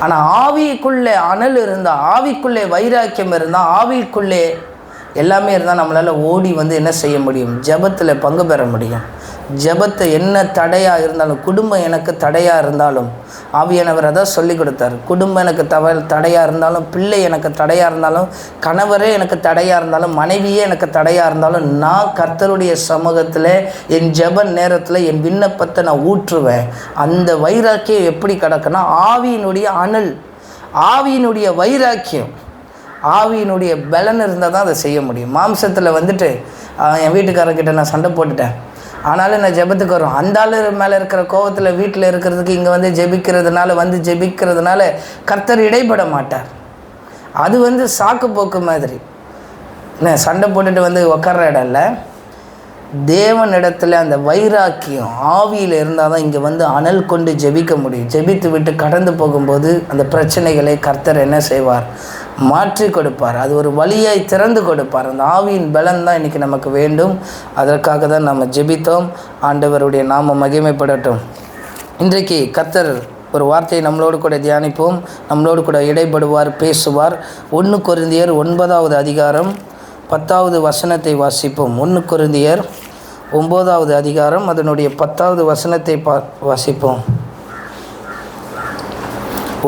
ஆனால் ஆவிக்குள்ளே அனல் இருந்தால், ஆவிக்குள்ளே வைராக்கியம் இருந்தால், ஆவிக்குள்ளே எல்லாமே இருந்தால் நம்மளால் ஓடி என்ன செய்ய முடியும்? ஜெபத்தில் பங்கு பெற முடியும். ஜெபத்தை என்ன தடையாக இருந்தாலும், குடும்பம் எனக்கு தடையாக இருந்தாலும், ஆவியானவர் அதான் சொல்லி கொடுத்தார். குடும்பம் எனக்கு தடையாக இருந்தாலும், பிள்ளை எனக்கு தடையாக இருந்தாலும், கணவரே எனக்கு தடையாக இருந்தாலும், மனைவியே எனக்கு தடையாக இருந்தாலும், நான் கர்த்தருடைய சமூகத்தில் என் ஜெப நேரத்தில் என் விண்ணப்பத்தை நான் ஊற்றுவேன். அந்த வைராக்கியம் எப்படி கிடக்குன்னா, ஆவியினுடைய அனல், ஆவியினுடைய வைராக்கியம், ஆவியினுடைய பலன் இருந்தால் தான் அதை செய்ய முடியும். மாம்சத்தில் என் வீட்டுக்காரர்கிட்ட நான் சண்டை போட்டுட்டேன், ஆனாலும் நான் ஜெபத்துக்கு வரும். அந்த ஆள் மேலே இருக்கிற கோபத்தில் வீட்டில் இருக்கிறதுக்கு இங்கே ஜெபிக்கிறதுனால கர்த்தர் இடைப்பட மாட்டார். அது சாக்கு போக்கு மாதிரி. சண்டை போட்டுட்டு உட்கார்ற இடம் இல்லை. தேவனிடத்தில் அந்த வைராக்கியம் ஆவியில் இருந்தால் தான் இங்கே அனல் கொண்டு ஜெபிக்க முடியும். ஜெபித்து விட்டு கடந்து போகும்போது அந்த பிரச்சனைகளை கர்த்தர் என்ன செய்வார்? மாற்றி கொடுப்பார். அது ஒரு வழியாய் திறந்து கொடுப்பார். அந்த ஆவியின் பலன் தான் இன்றைக்கி நமக்கு வேண்டும். அதற்காக தான் நம்ம ஜெபித்தோம். ஆண்டவருடைய நாமம் மகிமைப்படட்டும். இன்றைக்கு கர்த்தர் ஒரு வார்த்தையை நம்மளோடு கூட தியானிப்போம். நம்மளோடு கூட இடைப்படுவார், பேசுவார். 1 கொரிந்தியர் 9வது அதிகாரம் 10வது வசனத்தை வாசிப்போம். 1 கொரிந்தியர் 9வது அதிகாரம் அதனுடைய 10வது வசனத்தை வாசிப்போம்.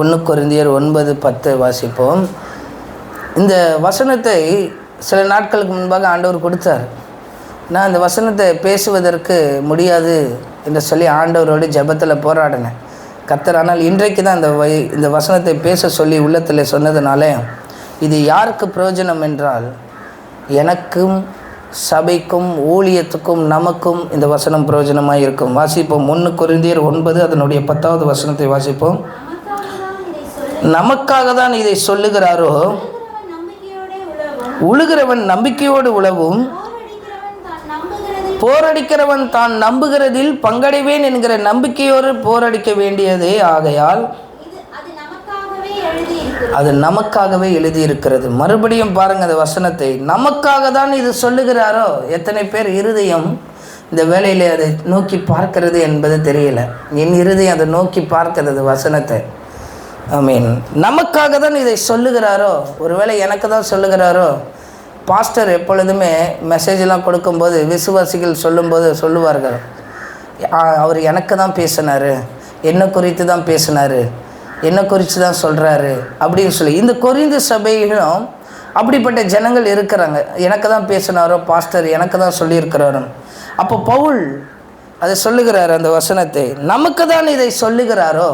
1 கொரிந்தியர் 9:10 வாசிப்போம். இந்த வசனத்தை சில நாட்களுக்கு முன்பாக ஆண்டவர் கொடுத்தார். நான் இந்த வசனத்தை பேசுவதற்கு முடியாது என்று சொல்லி ஆண்டவரோடு ஜெபத்தில் போராடினேன். கர்த்தர் ஆனால் இன்றைக்கு தான் இந்த வசனத்தை பேச சொல்லி உள்ளத்தில் சொன்னதுனால, இது யாருக்கு பிரயோஜனம் என்றால், எனக்கும் சபைக்கும் ஊழியத்துக்கும் நமக்கும் இந்த வசனம் பிரயோஜனமாக இருக்கும். வாசிப்போம். 1 கொரிந்தியர் 9 அதனுடைய 10வது வசனத்தை வாசிப்போம். நமக்காக தான் இதை சொல்லுகிறாரோ, உழுகிறவன் நம்பிக்கையோடு உழவும், போரடிக்கிறவன் தான் நம்புகிறதில் பங்கடைவேன் என்கிற நம்பிக்கையோடு போரடிக்க வேண்டியதே. ஆகையால் அது நமக்காகவே எழுதியிருக்கிறது. மறுபடியும் பாருங்கள் அந்த வசனத்தை. நமக்காக தான் இது சொல்லுகிறாரோ. எத்தனை பேர் இருதயம் இந்த வேலையில் அதை நோக்கி பார்க்கிறது என்பது தெரியல. என் இருதயம் அதை நோக்கி பார்க்கிறது வசனத்தை. நமக்காக தான் இதை சொல்லுகிறாரோ. ஒருவேளை எனக்கு தான் சொல்லுகிறாரோ. பாஸ்டர் எப்பொழுதுமே மெசேஜெலாம் கொடுக்கும்போது விசுவாசிகள் சொல்லும்போது சொல்லுவார்கள், அவர் எனக்கு தான் பேசினார், என்னை குறித்து தான் பேசினார், என்னை குறித்து தான் சொல்கிறாரு அப்படின்னு சொல்லி. இந்த கொரிந்து சபையிலும் அப்படிப்பட்ட ஜனங்கள் இருக்கிறாங்க. எனக்கு தான் பேசினாரோ பாஸ்டர், எனக்கு தான் சொல்லியிருக்கிறாரோ. அப்போ பவுல் அதை சொல்லுகிறார் அந்த வசனத்தை. நமக்கு தான் இதை சொல்லுகிறாரோ.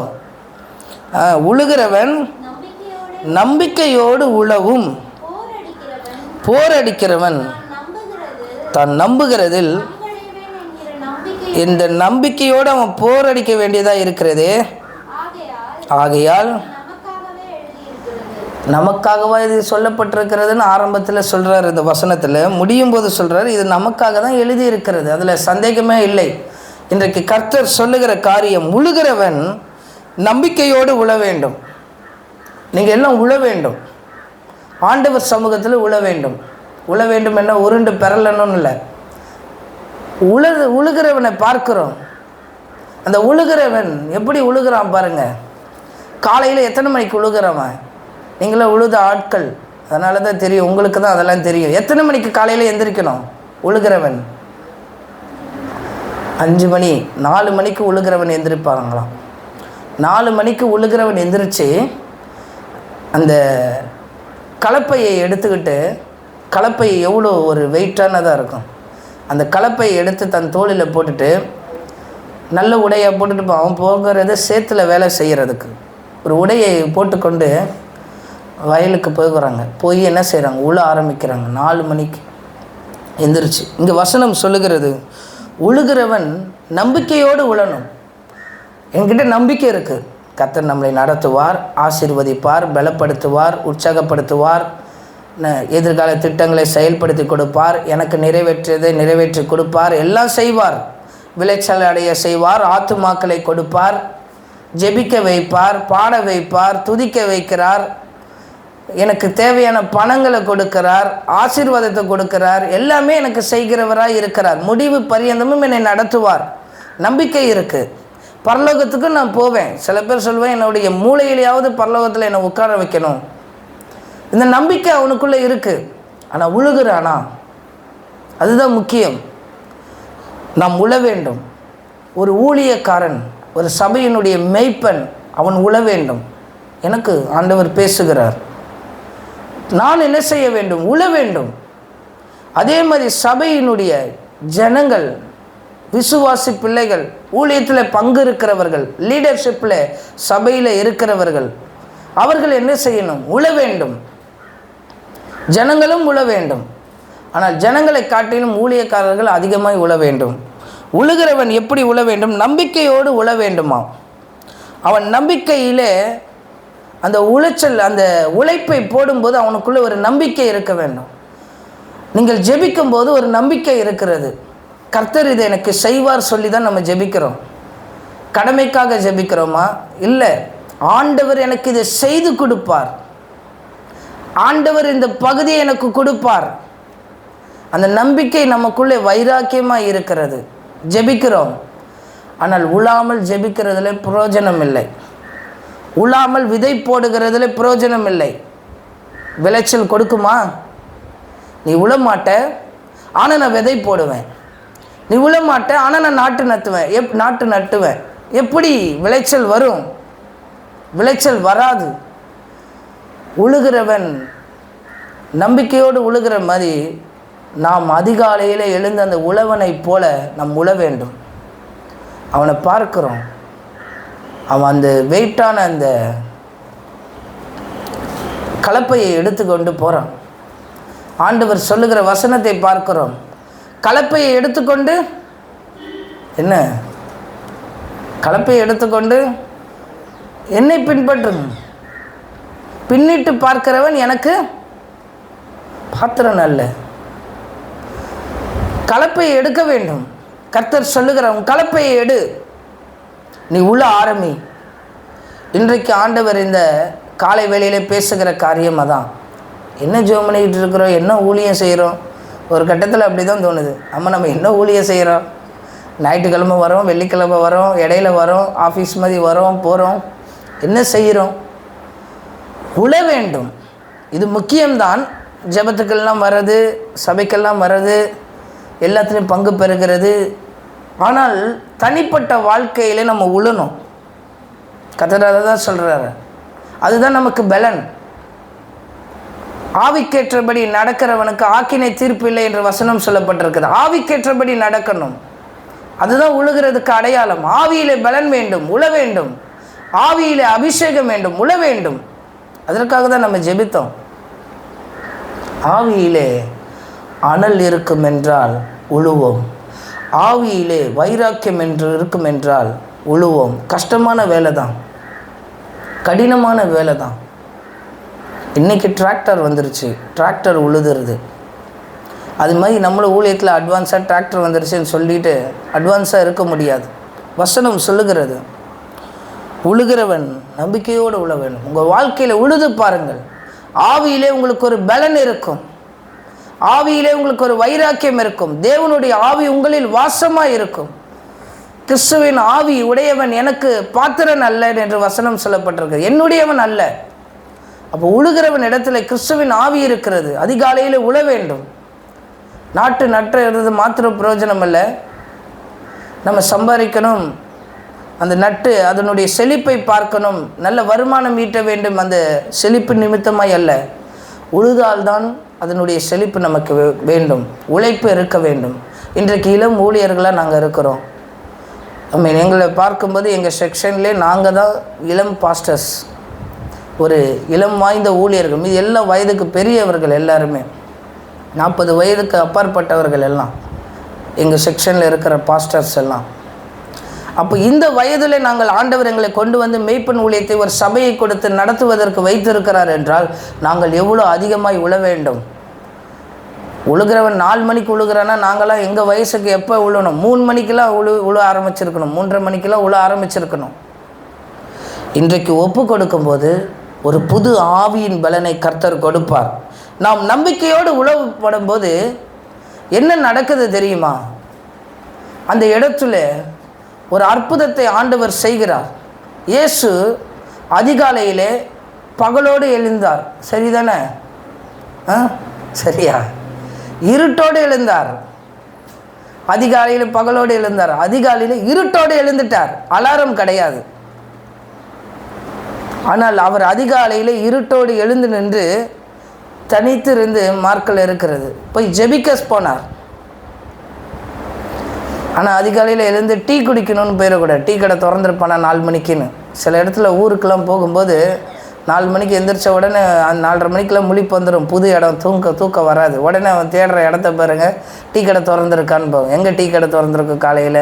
உழுகிறவன் நம்பிக்கையோடு உழவும், போரடிக்கிறவன் தான் நம்புகிறதில், இந்த நம்பிக்கையோடு அவன் போரடிக்க வேண்டியதாக இருக்கிறது. ஆகையால் நமக்காகவா இது சொல்லப்பட்டிருக்கிறதுன்னு ஆரம்பத்தில் சொல்கிறார். இந்த வசனத்தில் முடியும் போது சொல்கிறார், இது நமக்காக தான் எழுதியிருக்கிறது. அதில் சந்தேகமே இல்லை. இன்றைக்கு கர்த்தர் சொல்லுகிற காரியம், உழுகிறவன் நம்பிக்கையோடு உழ வேண்டும். நீங்கள் எல்லாம் உழ வேண்டும். ஆண்டவர் சமூகத்தில் உழ வேண்டும். உழ வேண்டும் என்ன உருண்டு பெறலன்னு இல்லை. உழுகிறவனை பார்க்கிறோம். அந்த உழுகிறவன் எப்படி உழுகிறான் பாருங்கள். காலையில் எத்தனை மணிக்கு உழுகிறவன்? நீங்களாம் உழுத ஆட்கள், அதனால தான் தெரியும், உங்களுக்கு தான் அதெல்லாம் தெரியும். எத்தனை மணிக்கு காலையில் எந்திரிக்கணும்? உழுகிறவன் 5 மணி 4 மணிக்கு உழுகிறவன் எந்திரிப்பாங்களாம். 4 மணிக்கு உழுகிறவன் எந்திரிச்சு அந்த கலப்பையை எடுத்துக்கிட்டு, கலப்பை எவ்வளோ ஒரு வெயிட்டானதாக இருக்கும், அந்த கலப்பையை எடுத்து தன் தோளில் போட்டுட்டு நல்ல உடையை போட்டுட்டு அவன் போகிறது சேத்துல வேலை செய்கிறதுக்கு. ஒரு உடையை போட்டுக்கொண்டு வயலுக்கு போகிறாங்க. போய் என்ன செய்கிறாங்க? உழ ஆரம்பிக்கிறாங்க 4 மணிக்கு எந்திரிச்சு. இங்கே வசனம் சொல்லுகிறது, உழுகிறவன் நம்பிக்கையோடு உழணும். என்கிட்ட நம்பிக்கை இருக்குது, கர்த்தர் நம்மளை நடத்துவார், ஆசீர்வதிப்பார், பலப்படுத்துவார், உற்சாகப்படுத்துவார், எதிர்கால திட்டங்களை செயல்படுத்தி கொடுப்பார், எனக்கு நிறைவேற்றியதை நிறைவேற்றி கொடுப்பார், எல்லாம் செய்வார், விளைச்சல் அடைய செய்வார், ஆத்துமாக்களை கொடுப்பார், ஜெபிக்க வைப்பார், பாட வைப்பார், துதிக்க வைக்கிறார், எனக்கு தேவையான பணங்களை கொடுக்கிறார், ஆசீர்வாதத்தை கொடுக்கிறார், எல்லாமே எனக்கு செய்கிறவராக இருக்கிறார், முடிவு பரியந்தமும் என்னை நடத்துவார். நம்பிக்கை இருக்குது. பரலோகத்துக்கு நான் போவேன். சில பேர் சொல்வேன், என்னுடைய மூளையிலேயாவது பரலோகத்தில் என்னை உட்கார வைக்கணும். இந்த நம்பிக்கை அவனுக்குள்ளே இருக்குது. ஆனால் உழுகிறானா? அதுதான் முக்கியம். நாம் உழ வேண்டும். ஒரு ஊழியக்காரன், ஒரு சபையினுடைய மேய்ப்பன், அவன் உழ வேண்டும். எனக்கு ஆண்டவர் பேசுகிறார், நான் என்ன செய்ய வேண்டும்? உழ வேண்டும். அதே மாதிரி சபையினுடைய ஜனங்கள், விசுவாசி பிள்ளைகள், ஊழியத்தில் பங்கு இருக்கிறவர்கள், லீடர்ஷிப்பில் சபையில் இருக்கிறவர்கள், அவர்கள் என்ன செய்யணும்? உழ வேண்டும். ஜனங்களும் உழ வேண்டும். ஆனால் ஜனங்களை காட்டிலும் ஊழியக்காரர்கள் அதிகமாய் உழ வேண்டும். உழுகிறவன் எப்படி உழ வேண்டும்? நம்பிக்கையோடு உழ வேண்டுமா? அவன் நம்பிக்கையிலே அந்த உளைச்சல், அந்த உழைப்பை போடும்போது அவனுக்குள்ளே ஒரு நம்பிக்கை இருக்க வேண்டும். நீங்கள் ஜெபிக்கும் போது ஒரு நம்பிக்கை இருக்கிறது. கர்த்தர் இதை எனக்கு செய்வார் சொல்லி தான் நம்ம ஜெபிக்கிறோம். கடமைக்காக ஜெபிக்கிறோமா? இல்லை, ஆண்டவர் எனக்கு இதை செய்து கொடுப்பார், ஆண்டவர் இந்த பகுதியை எனக்கு கொடுப்பார். அந்த நம்பிக்கை நமக்குள்ளே வைராக்கியமாக இருக்கிறது. ஜெபிக்கிறோம், ஆனால் உழாமல் ஜெபிக்கிறதுல பிரயோஜனம் இல்லை. உழாமல் விதை போடுகிறதுல பிரயோஜனம் இல்லை. விளைச்சல் கொடுக்குமா? நீ உழ மாட்ட, ஆனால் நான் விதை போடுவேன். நீ உழ மாட்ட, ஆனால் நான் நாட்டு நட்டுவேன். எப்படி விளைச்சல் வரும்? விளைச்சல் வராது. உழுகிறவன் நம்பிக்கையோடு உழுகிற மாதிரி நாம் அதிகாலையில் எழுந்த அந்த உழவனை போல நாம் உழ வேண்டும். அவனை பார்க்கிறோம், அவன் அந்த வெயிட்டான அந்த கலப்பையை எடுத்துக்கொண்டு போகிறான். ஆண்டவர் சொல்லுகிற வசனத்தை பார்க்கிறோம். கலப்பையை எடுத்துக்கொண்டு என்ன? கலப்பையை எடுத்துக்கொண்டு என்னை பின்பற்றும். பின்னிட்டு பார்க்கிறவன் எனக்கு பாத்திரன் அல்ல. கலப்பையை எடுக்க வேண்டும். கர்த்தர் சொல்லுகிறவன் கலப்பையை எடு, நீ உள்ள ஆரம்பி. இன்றைக்கு ஆண்டவர் இந்த காலை வேளையிலே பேசுகிற காரியம் அதான். என்ன ஜெபம் பண்ணிக்கிட்டு இருக்கிறோம், என்ன ஊழியம் செய்கிறோம்? ஒரு கட்டத்தில் அப்படி தான் தோணுது, நம்ம என்ன ஊழியம் செய்கிறோம்? ஞாயிற்றுக்கிழமை வரோம், வெள்ளிக்கிழமை வரோம், இடையில வரோம், ஆஃபீஸ் மாதிரி வரோம் போகிறோம், என்ன செய்கிறோம்? உழ வேண்டும். இது முக்கியம்தான். ஜெபத்துக்கெல்லாம் வர்றது, சபைக்கெல்லாம் வர்றது, எல்லாத்துலேயும் பங்கு பெறுகிறது. ஆனால் தனிப்பட்ட வாழ்க்கையில் நம்ம உழணும். கர்த்தர் அதை தான் சொல்கிறாரு. அதுதான் நமக்கு பலன். ஆவிக்கேற்றபடி நடக்கிறவனுக்கு ஆக்கினை தீர்ப்பு இல்லை என்ற வசனம் சொல்லப்பட்டிருக்குது. ஆவிக்கேற்றபடி நடக்கணும். அதுதான் உழுகிறதுக்கு அடையாளம். ஆவியிலே பலன் வேண்டும், உழ வேண்டும். ஆவியிலே அபிஷேகம் வேண்டும், உழ வேண்டும். அதற்காக தான் நம்ம ஜெபித்தோம். ஆவியிலே அனல் இருக்கும் என்றால் உழுவோம். ஆவியிலே வைராக்கியம் என்று இருக்கும் என்றால் உழுவோம். கஷ்டமான வேலை தான், கடினமான வேலை தான். இன்றைக்கி டிராக்டர் வந்துருச்சு, டிராக்டர் உழுதுறது. அது மாதிரி நம்மளும் ஊழியத்தில் அட்வான்ஸாக டிராக்டர் வந்துருச்சுன்னு சொல்லிட்டு அட்வான்ஸாக இருக்க முடியாது. வசனம் சொல்லுகிறது, உழுகிறவன் நம்பிக்கையோடு உழ வேண்டும். உங்கள் வாழ்க்கையில் உழுது பாருங்கள். ஆவியிலே உங்களுக்கு ஒரு பலன் இருக்கும், ஆவியிலே உங்களுக்கு ஒரு வைராக்கியம் இருக்கும். தேவனுடைய ஆவி உங்களில் வாசமாக இருக்கும். கிறிஸ்துவின் ஆவி உடையவன் எனக்கு பாத்திரன் அல்ல என்று வசனம் சொல்லப்பட்டிருக்கு. என்னுடையவன் அல்ல. அப்போ உழுகிறவன் இடத்துல கிறிஸ்துவின் ஆவி இருக்கிறது. அதிகாலையில் உழ வேண்டும். நாட்டு நட்டுறது மாத்திரம் பிரயோஜனம் அல்ல, நம்ம சம்பாதிக்கணும், அந்த நட்டு அதனுடைய செழிப்பை பார்க்கணும், நல்ல வருமானம் ஈட்ட வேண்டும். அந்த செழிப்பு நிமித்தமாய் அல்ல, உழுதால்தான் அதனுடைய செழிப்பு நமக்கு வேண்டும், உழைப்பு இருக்க வேண்டும். இன்றைக்கு இளம் ஊழியர்களாக நாங்கள் இருக்கிறோம். எங்களை பார்க்கும்போது எங்கள் செக்ஷன்லேயே நாங்கள் தான் இளம் பாஸ்டர்ஸ், ஒரு இளம் வாய்ந்த ஊழியர்கள். மீது எல்லா வயதுக்கு பெரியவர்கள், எல்லாருமே 40 வயதுக்கு அப்பாற்பட்டவர்கள் எல்லாம் எங்கள் செக்ஷனில் இருக்கிற பாஸ்டர்ஸ் எல்லாம். அப்போ இந்த வயதில் நாங்கள் ஆண்டவர் எங்களை கொண்டு வந்து மெய்ப்பன் ஊழியத்தை ஒரு சபையை கொடுத்து நடத்துவதற்கு வைத்திருக்கிறார் என்றால் நாங்கள் எவ்வளோ அதிகமாய் உழ வேண்டும். உழுகிறவன் 4 மணிக்கு உழுகிறான்னா நாங்களாம் எங்கள் வயசுக்கு எப்போ உழணும்? 3 மணிக்கெல்லாம் உழ ஆரம்பிச்சிருக்கணும், 3:30 மணிக்கெல்லாம் உழ ஆரம்பிச்சிருக்கணும். இன்றைக்கு ஒப்பு கொடுக்கும்போது ஒரு புது ஆவியின் பலனை கர்த்தர் கொடுப்பார். நாம் நம்பிக்கையோடு உழவுப்படும் போது என்ன நடக்குது தெரியுமா? அந்த இடத்துல ஒரு அற்புதத்தை ஆண்டவர் செய்கிறார். இயேசு அதிகாலையிலே பகலோடு எழுந்தார். சரிதானே? சரியா? இருட்டோடு எழுந்தார். அதிகாலையில் பகலோடு எழுந்தார், அதிகாலையில் இருட்டோடு எழுந்துட்டார். அலாரம் கிடையாது. ஆனால் அவர் அதிகாலையில் இருட்டோடு எழுந்து நின்று தனித்து இருந்து மார்க்கில் இருக்கிறது போய் ஜெபிக்க போனார். ஆனால் அதிகாலையில் எழுந்து டீ குடிக்கணும்னு போயிடக்கூடாது. டீ கடை திறந்துருப்பானா 4 மணிக்குன்னு. சில இடத்துல ஊருக்கெல்லாம் போகும்போது 4 மணிக்கு எந்திரிச்ச உடனே 4:30 மணிக்கெல்லாம் முழிப்பு வந்துடும். புது இடம், தூக்கம் வராது. உடனே அவன் தேடுற இடத்த பாருங்க, டீ கடை திறந்துருக்கான்னு போகும். எங்கே டீ கடை திறந்துருக்கும்? காலையில்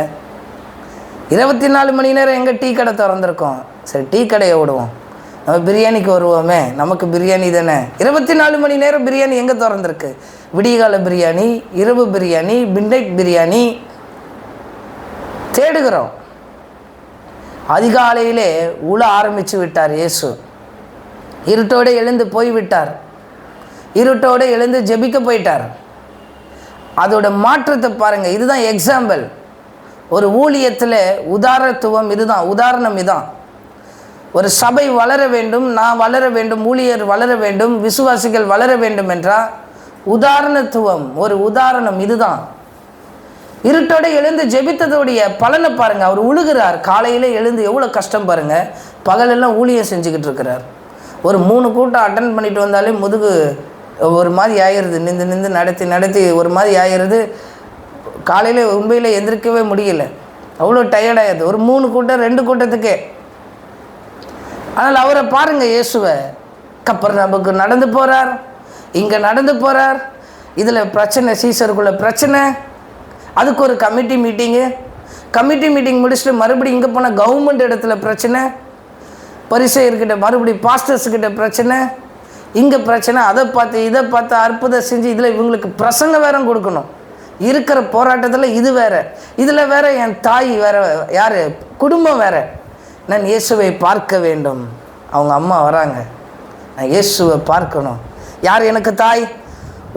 24 மணி நேரம் எங்கே டீ கடை திறந்துருக்கோம்? சரி, டீ கடையை விடுவோம், நம்ம பிரியாணிக்கு வருவோமே. நமக்கு பிரியாணி தானே. 24 மணி நேரம் பிரியாணி எங்கே திறந்துருக்கு? விடியகால பிரியாணி, இரவு பிரியாணி, மிட்நைட் பிரியாணி தேடுகிறோம். அதிகாலையிலே உழ ஆரம்பித்து விட்டார் இயேசு. இருட்டோடு எழுந்து போய்விட்டார். இருட்டோடு எழுந்து ஜெபிக்க போயிட்டார். அதோட மாற்றத்தை பாருங்கள். இதுதான் எக்ஸாம்பிள். ஒரு ஊழியத்தில் உதாரணத்துவம் இதுதான், உதாரணம் இதுதான். ஒரு சபை வளர வேண்டும், நான் வளர வேண்டும், ஊழியர் வளர வேண்டும், விசுவாசிகள் வளர வேண்டும் என்றால் உதாரணத்துவம், ஒரு உதாரணம் இதுதான். இருட்டோடு எழுந்து ஜெபித்ததோடைய பலனை பாருங்கள். அவர் உழுகிறார். காலையில் எழுந்து எவ்வளோ கஷ்டம் பாருங்கள். பகலெல்லாம் ஊழியம் செஞ்சுக்கிட்டு இருக்கிறார். ஒரு 3 கூட்டம் அட்டன் பண்ணிட்டு வந்தாலே முதுகு ஒரு மாதிரி ஆயிடுது. நின்று நடத்தி ஒரு மாதிரி ஆயிடுது. காலையில் உண்மையில் எந்திரிக்கவே முடியல, அவ்வளோ டயர்டாகிடுது. ஒரு 3 கூட்டம் 2 கூட்டத்துக்கே. ஆனால் அவரை பாருங்கள், இயேசுவை கப்பர்நகூமுக்கு நடந்து போகிறார், இங்கே நடந்து போகிறார். இதில் பிரச்சனை, சீசருக்குள்ள பிரச்சனை. அதுக்கு ஒரு கமிட்டி மீட்டிங் முடிச்சுட்டு மறுபடியும் இங்கே போனால் கவர்மெண்ட் இடத்துல பிரச்சனை, பரிசேயர்கிட்ட மறுபடியும் பாஸ்டர்ஸ்கிட்ட பிரச்சனை, இங்கே பிரச்சனை, அதை பார்த்து இதை பார்த்து அற்புதம் செஞ்சு இதில் இவங்களுக்கு பிரசங்க வேற கொடுக்கணும். இருக்கிற போராட்டத்தில் இது வேறு, இதில் வேறு என் தாய் வேறு, யார் குடும்பம் வேறு. நான் இயேசுவை பார்க்க வேண்டும். அவங்க அம்மா வராங்க, நான் இயேசுவை பார்க்கணும். யார் எனக்கு தாய்?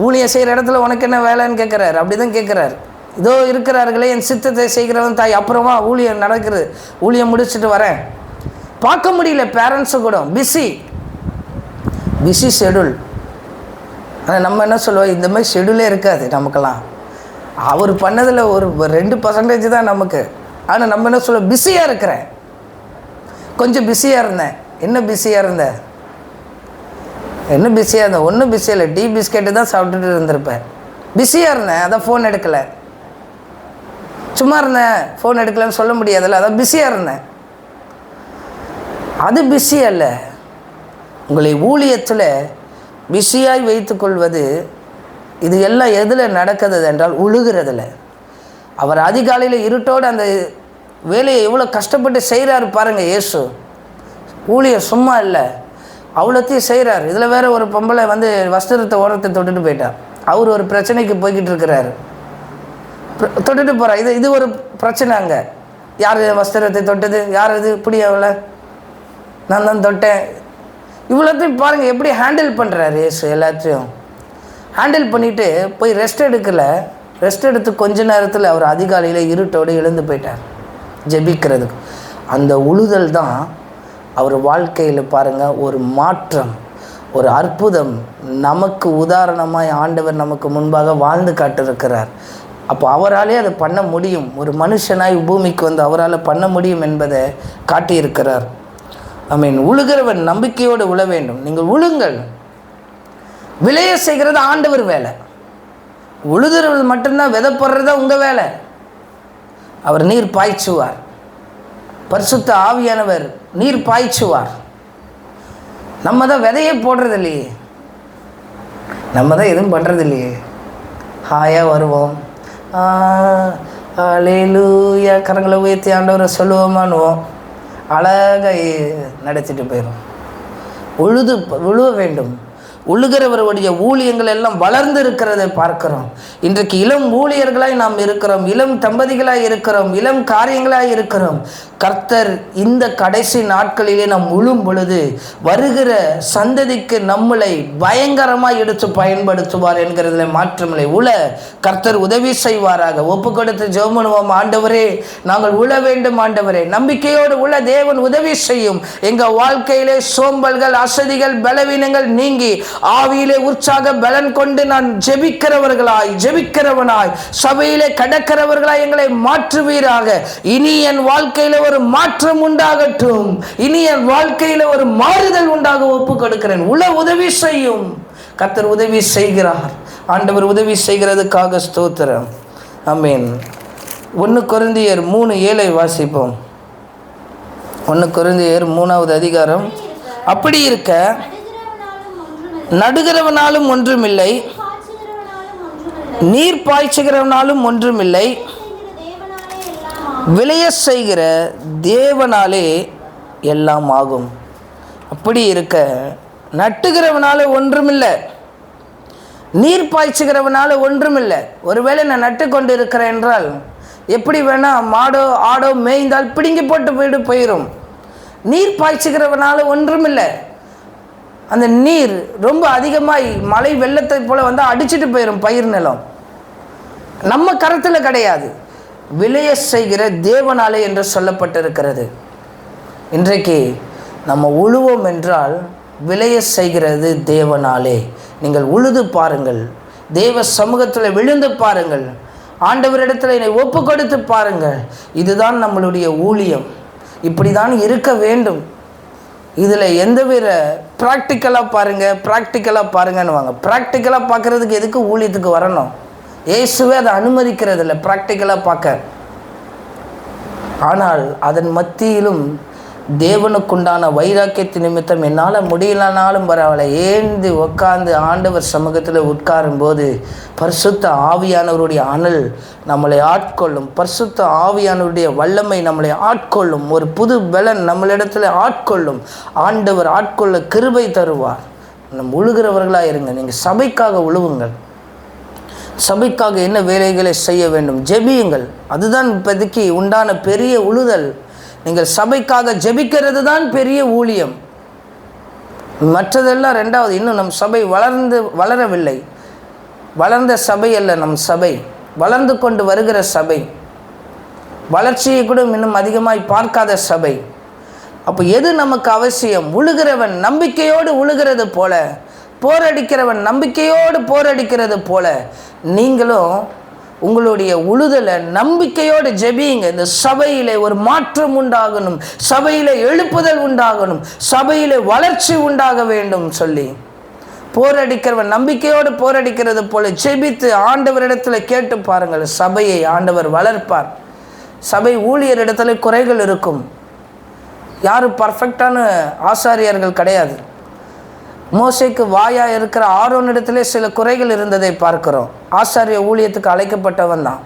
ஊழியம் செய்கிற இடத்துல உனக்கு என்ன வேலைன்னு கேட்குறாரு. அப்படி தான் கேட்குறாரு. இதோ இருக்கிறார்களே என் சித்தத்தை செய்கிறவன் தாய். அப்புறமா ஊழியம் நடக்குது, ஊழியம் முடிச்சுட்டு வரேன். பார்க்க முடியல பேரண்ட்ஸு கூட. Busy schedule. ஆனால் நம்ம என்ன சொல்லுவோம், இந்த மாதிரி ஷெடியூலே இருக்காது நமக்கெல்லாம். அவர் பண்ணதில் ஒரு 2% தான் நமக்கு. ஆனால் நம்ம என்ன சொல்லுவோம், பிஸியாக இருக்கிறேன், கொஞ்சம் பிஸியாக இருந்தேன். என்ன பிஸியாக இருந்தேன்? ஒன்றும் பிஸியாக இல்லை. டீ பிஸ்கெட்டு தான் சாப்பிட்டுட்டு இருந்திருப்பேன். பிஸியாக இருந்தேன், அதான் ஃபோன் எடுக்கலை. சும்மா இருந்தேன், ஃபோன் எடுக்கலைன்னு சொல்ல முடியாதுல்ல, அதான் பிஸியாக இருந்தேன். அது பிஸி அல்ல. உங்களை ஊழியத்தில் பிஸியாய் வைத்துக்கொள்வது, இது எல்லாம் எதில் நடக்கிறது என்றால் உழுகிறதில்ல. அவர் அதிகாலையில் இருட்டோடு அந்த வேலையை எவ்வளோ கஷ்டப்பட்டு செய்கிறாரு பாருங்கள். இயேசு ஊழியர் சும்மா இல்லை, அவ்வளோத்தையும் செய்கிறார். இதில் வேறு ஒரு பொம்பளை வஸ்திரத்தை ஓரத்தை தொட்டுட்டு போயிட்டார். அவர் ஒரு பிரச்சனைக்கு போய்கிட்டு இருக்கிறாரு, தொட்டுட்டு போகிறார். இது ஒரு பிரச்சனை. அங்கே யார் வஸ்திரத்தை தொட்டது? யார் இது? பிடியவில்லை, நான் தான் தொட்டேன். இவ்வளோத்தையும் பாருங்கள் எப்படி ஹேண்டில் பண்ணுறாரு இயேசு. எல்லாத்தையும் ஹேண்டில் பண்ணிவிட்டு போய் ரெஸ்ட் எடுத்து கொஞ்ச நேரத்தில் அவர் அதிகாலையில் இருட்டோடு எழுந்து போயிட்டார் ஜெபிக்கிறதுக்கு. அந்த உழுதல் தான் அவர் வாழ்க்கையில் பாருங்கள் ஒரு மாற்றம், ஒரு அற்புதம். நமக்கு உதாரணமாய் ஆண்டவர் நமக்கு முன்பாக வாழ்ந்து காட்டிருக்கிறார். அப்போ அவராலே அதை பண்ண முடியும். ஒரு மனுஷனாய் பூமிக்கு அவரால் பண்ண முடியும் என்பதை காட்டியிருக்கிறார். உழுகிறவன் நம்பிக்கையோடு உழ வேண்டும். நீங்கள் உழுங்கள். விளைய செய்கிறது ஆண்டவர் வேலை. உழுகிறது மட்டும்தான், விதை போடுறதா உங்கள் வேலை. அவர் நீர் பாய்ச்சுவார். பரிசுத்த ஆவியானவர் நீர் பாய்ச்சுவார். நம்ம தான் விதையே போடுறது இல்லையே, நம்ம தான் எதுவும் பண்ணுறது இல்லையே. ஹாயாக வருவோம், அல்லேலூயா கரங்களை உயர்த்தி ஆண்டவரை சொல்லுவோமானுவோம், அழகாக நடத்திட்டு போயிடும். உழுவ வேண்டும். உழுகிறவருடைய ஊழியங்கள் எல்லாம் வளர்ந்து இருக்கிறதை பார்க்கிறோம். இன்றைக்கு இளம் ஊழியர்களாய் நாம் இருக்கிறோம், இளம் தம்பதிகளாய் இருக்கிறோம், இளம் காரியங்களாய் இருக்கிறோம். கர்த்தர் இந்த கடைசி நாட்களிலே நாம் உழும் பொழுது வருகிற சந்ததிக்கு நம்மளை பயங்கரமாக எடுத்து பயன்படுத்துவார் என்கிறதுல மாற்றமில்லை. கர்த்தர் உதவி செய்வாராக. ஒப்பு கொடுத்து ஜெபம் பண்ணுவோம். ஆண்டவரே, நாங்கள் உழ வேண்டும் ஆண்டவரே, நம்பிக்கையோடு உள்ள தேவன் உதவி செய்யும். எங்கள் வாழ்க்கையிலே சோம்பல்கள், அசதிகள், பலவீனங்கள் நீங்கி ஆவியிலே உற்சாக பலன் கொண்டு நான் ஜெபிக்கிறவனாய் சபையிலே கடக்கிறவர்களாய் எங்களை மாற்றுவீராக. இனி என் வாழ்க்கையில ஒரு மாற்றம் உண்டாகட்டும், இனி என் வாழ்க்கையில ஒரு மாறுதல் உண்டாக ஒப்பு கொடுக்கிறேன். உதவி செய்யும். கர்த்தர் உதவி செய்கிறார். ஆண்டவர் உதவி செய்கிறதுக்காக ஸ்தோத்திரம். ஆமென். 1 கொரிந்தியர் 3:7 வாசிப்போம். 1 கொரிந்தியர் 3வது அதிகாரம். அப்படி இருக்க நடுகிறவனாலும் ஒன்றுமில்லை, நீர் பாய்ச்சுகிறவனாலும் ஒன்றுமில்லை, விளைய செய்கிற தேவனாலே எல்லாம் ஆகும். அப்படி இருக்க நட்டுகிறவனால ஒன்றுமில்லை, நீர் பாய்ச்சுகிறவனால ஒன்றுமில்லை. ஒருவேளை நான் நட்டு கொண்டு இருக்கிறேன் என்றால் எப்படி வேணா மாடோ ஆடோ மேய்ந்தால் பிடுங்கி போட்டு போயிடும். நீர் பாய்ச்சுகிறவனால ஒன்றுமில்லை. அந்த நீர் ரொம்ப அதிகமாய் மழை வெள்ளத்தை போல வந்து அடிச்சுட்டு போயிடும் பயிர் நிலம். நம்ம கருத்தில் கிடையாது, விளைய செய்கிற தேவனாலே என்று சொல்லப்பட்டிருக்கிறது. இன்றைக்கு நம்ம உழுவோம் என்றால் விளைய செய்கிறது தேவனாலே. நீங்கள் உழுது பாருங்கள், தேவ சமூகத்தில் விழுந்து பாருங்கள், ஆண்டவரிடத்தில் என்னை ஒப்பு கொடுத்து பாருங்கள். இதுதான் நம்மளுடைய ஊழியம், இப்படி தான் இருக்க வேண்டும். இதில் எந்தவித ப்ராக்டிக்கலாக பாருங்கன்னு வாங்க. ப்ராக்டிக்கலாக பார்க்குறதுக்கு எதுக்கு ஊழியத்துக்கு வரணும்? இயேசுவே அதை அனுமதிக்கிறது இல்லை ப்ராக்டிக்கலாக பார்க்க. ஆனால் அதன் மத்தியிலும் தேவனுக்குண்டான வைராக்கியத்தின் நிமித்தம் என்னால் முடியலனாலும் பரவாயில்ல, ஏந்து உட்கார்ந்து ஆண்டவர் சமூகத்தில் உட்காரும்போது பரிசுத்த ஆவியானவருடைய அனல் நம்மளை ஆட்கொள்ளும், பரிசுத்த ஆவியானவருடைய வல்லமை நம்மளை ஆட்கொள்ளும், ஒரு புது பலன் நம்மளிடத்தில் ஆட்கொள்ளும். ஆண்டவர் ஆட்கொள்ள கிருபை தருவார். நம்ம உழுகிறவர்களாக இருங்க. நீங்கள் சபைக்காக உழுவுங்கள். சபைக்காக என்ன வேலைகளை செய்ய வேண்டும் ஜெபியுங்கள். அதுதான் இப்போதைக்கு உண்டான பெரிய உழுதல். நீங்கள் சபைக்காக ஜெபிக்கிறது தான் பெரிய ஊழியம். மற்றதெல்லாம் ரெண்டாவது. இன்னும் நம் சபை வளரவில்லை. வளர்ந்த சபை அல்ல நம் சபை, வளர்ந்து கொண்டு வருகிற சபை, வளர்ச்சியை கூட இன்னும் அதிகமாய் பார்க்காத சபை. அப்போ எது நமக்கு அவசியம்? உழுகிறவன் நம்பிக்கையோடு உழுகிறது போல, போரடிக்கிறவன் நம்பிக்கையோடு போரடிக்கிறது போல நீங்களும் உங்களுடைய உழுதலை நம்பிக்கையோடு ஜெபியுங்க. இந்த சபையிலே ஒரு மாற்றம் உண்டாகணும், சபையிலே எழுப்புதல் உண்டாகணும், சபையிலே வளர்ச்சி உண்டாக வேண்டும் சொல்லி போரடிக்கிறவன் நம்பிக்கையோடு போரடிக்கிறது போல ஜெபித்து ஆண்டவரிடத்தில் கேட்டு பாருங்கள். சபையை ஆண்டவர் வளர்ப்பார். சபை ஊழியரிடத்துல குறைகள் இருக்கும். யாரும் பர்ஃபெக்டான ஆசாரியர்கள் கிடையாது. மோசேக்கு வாயா இருக்கிற ஆரோனிடத்திலே சில குறைகள் இருந்ததை பார்க்கிறோம். ஆசாரிய ஊழியத்துக்கு அழைக்கப்பட்டவன் தான்.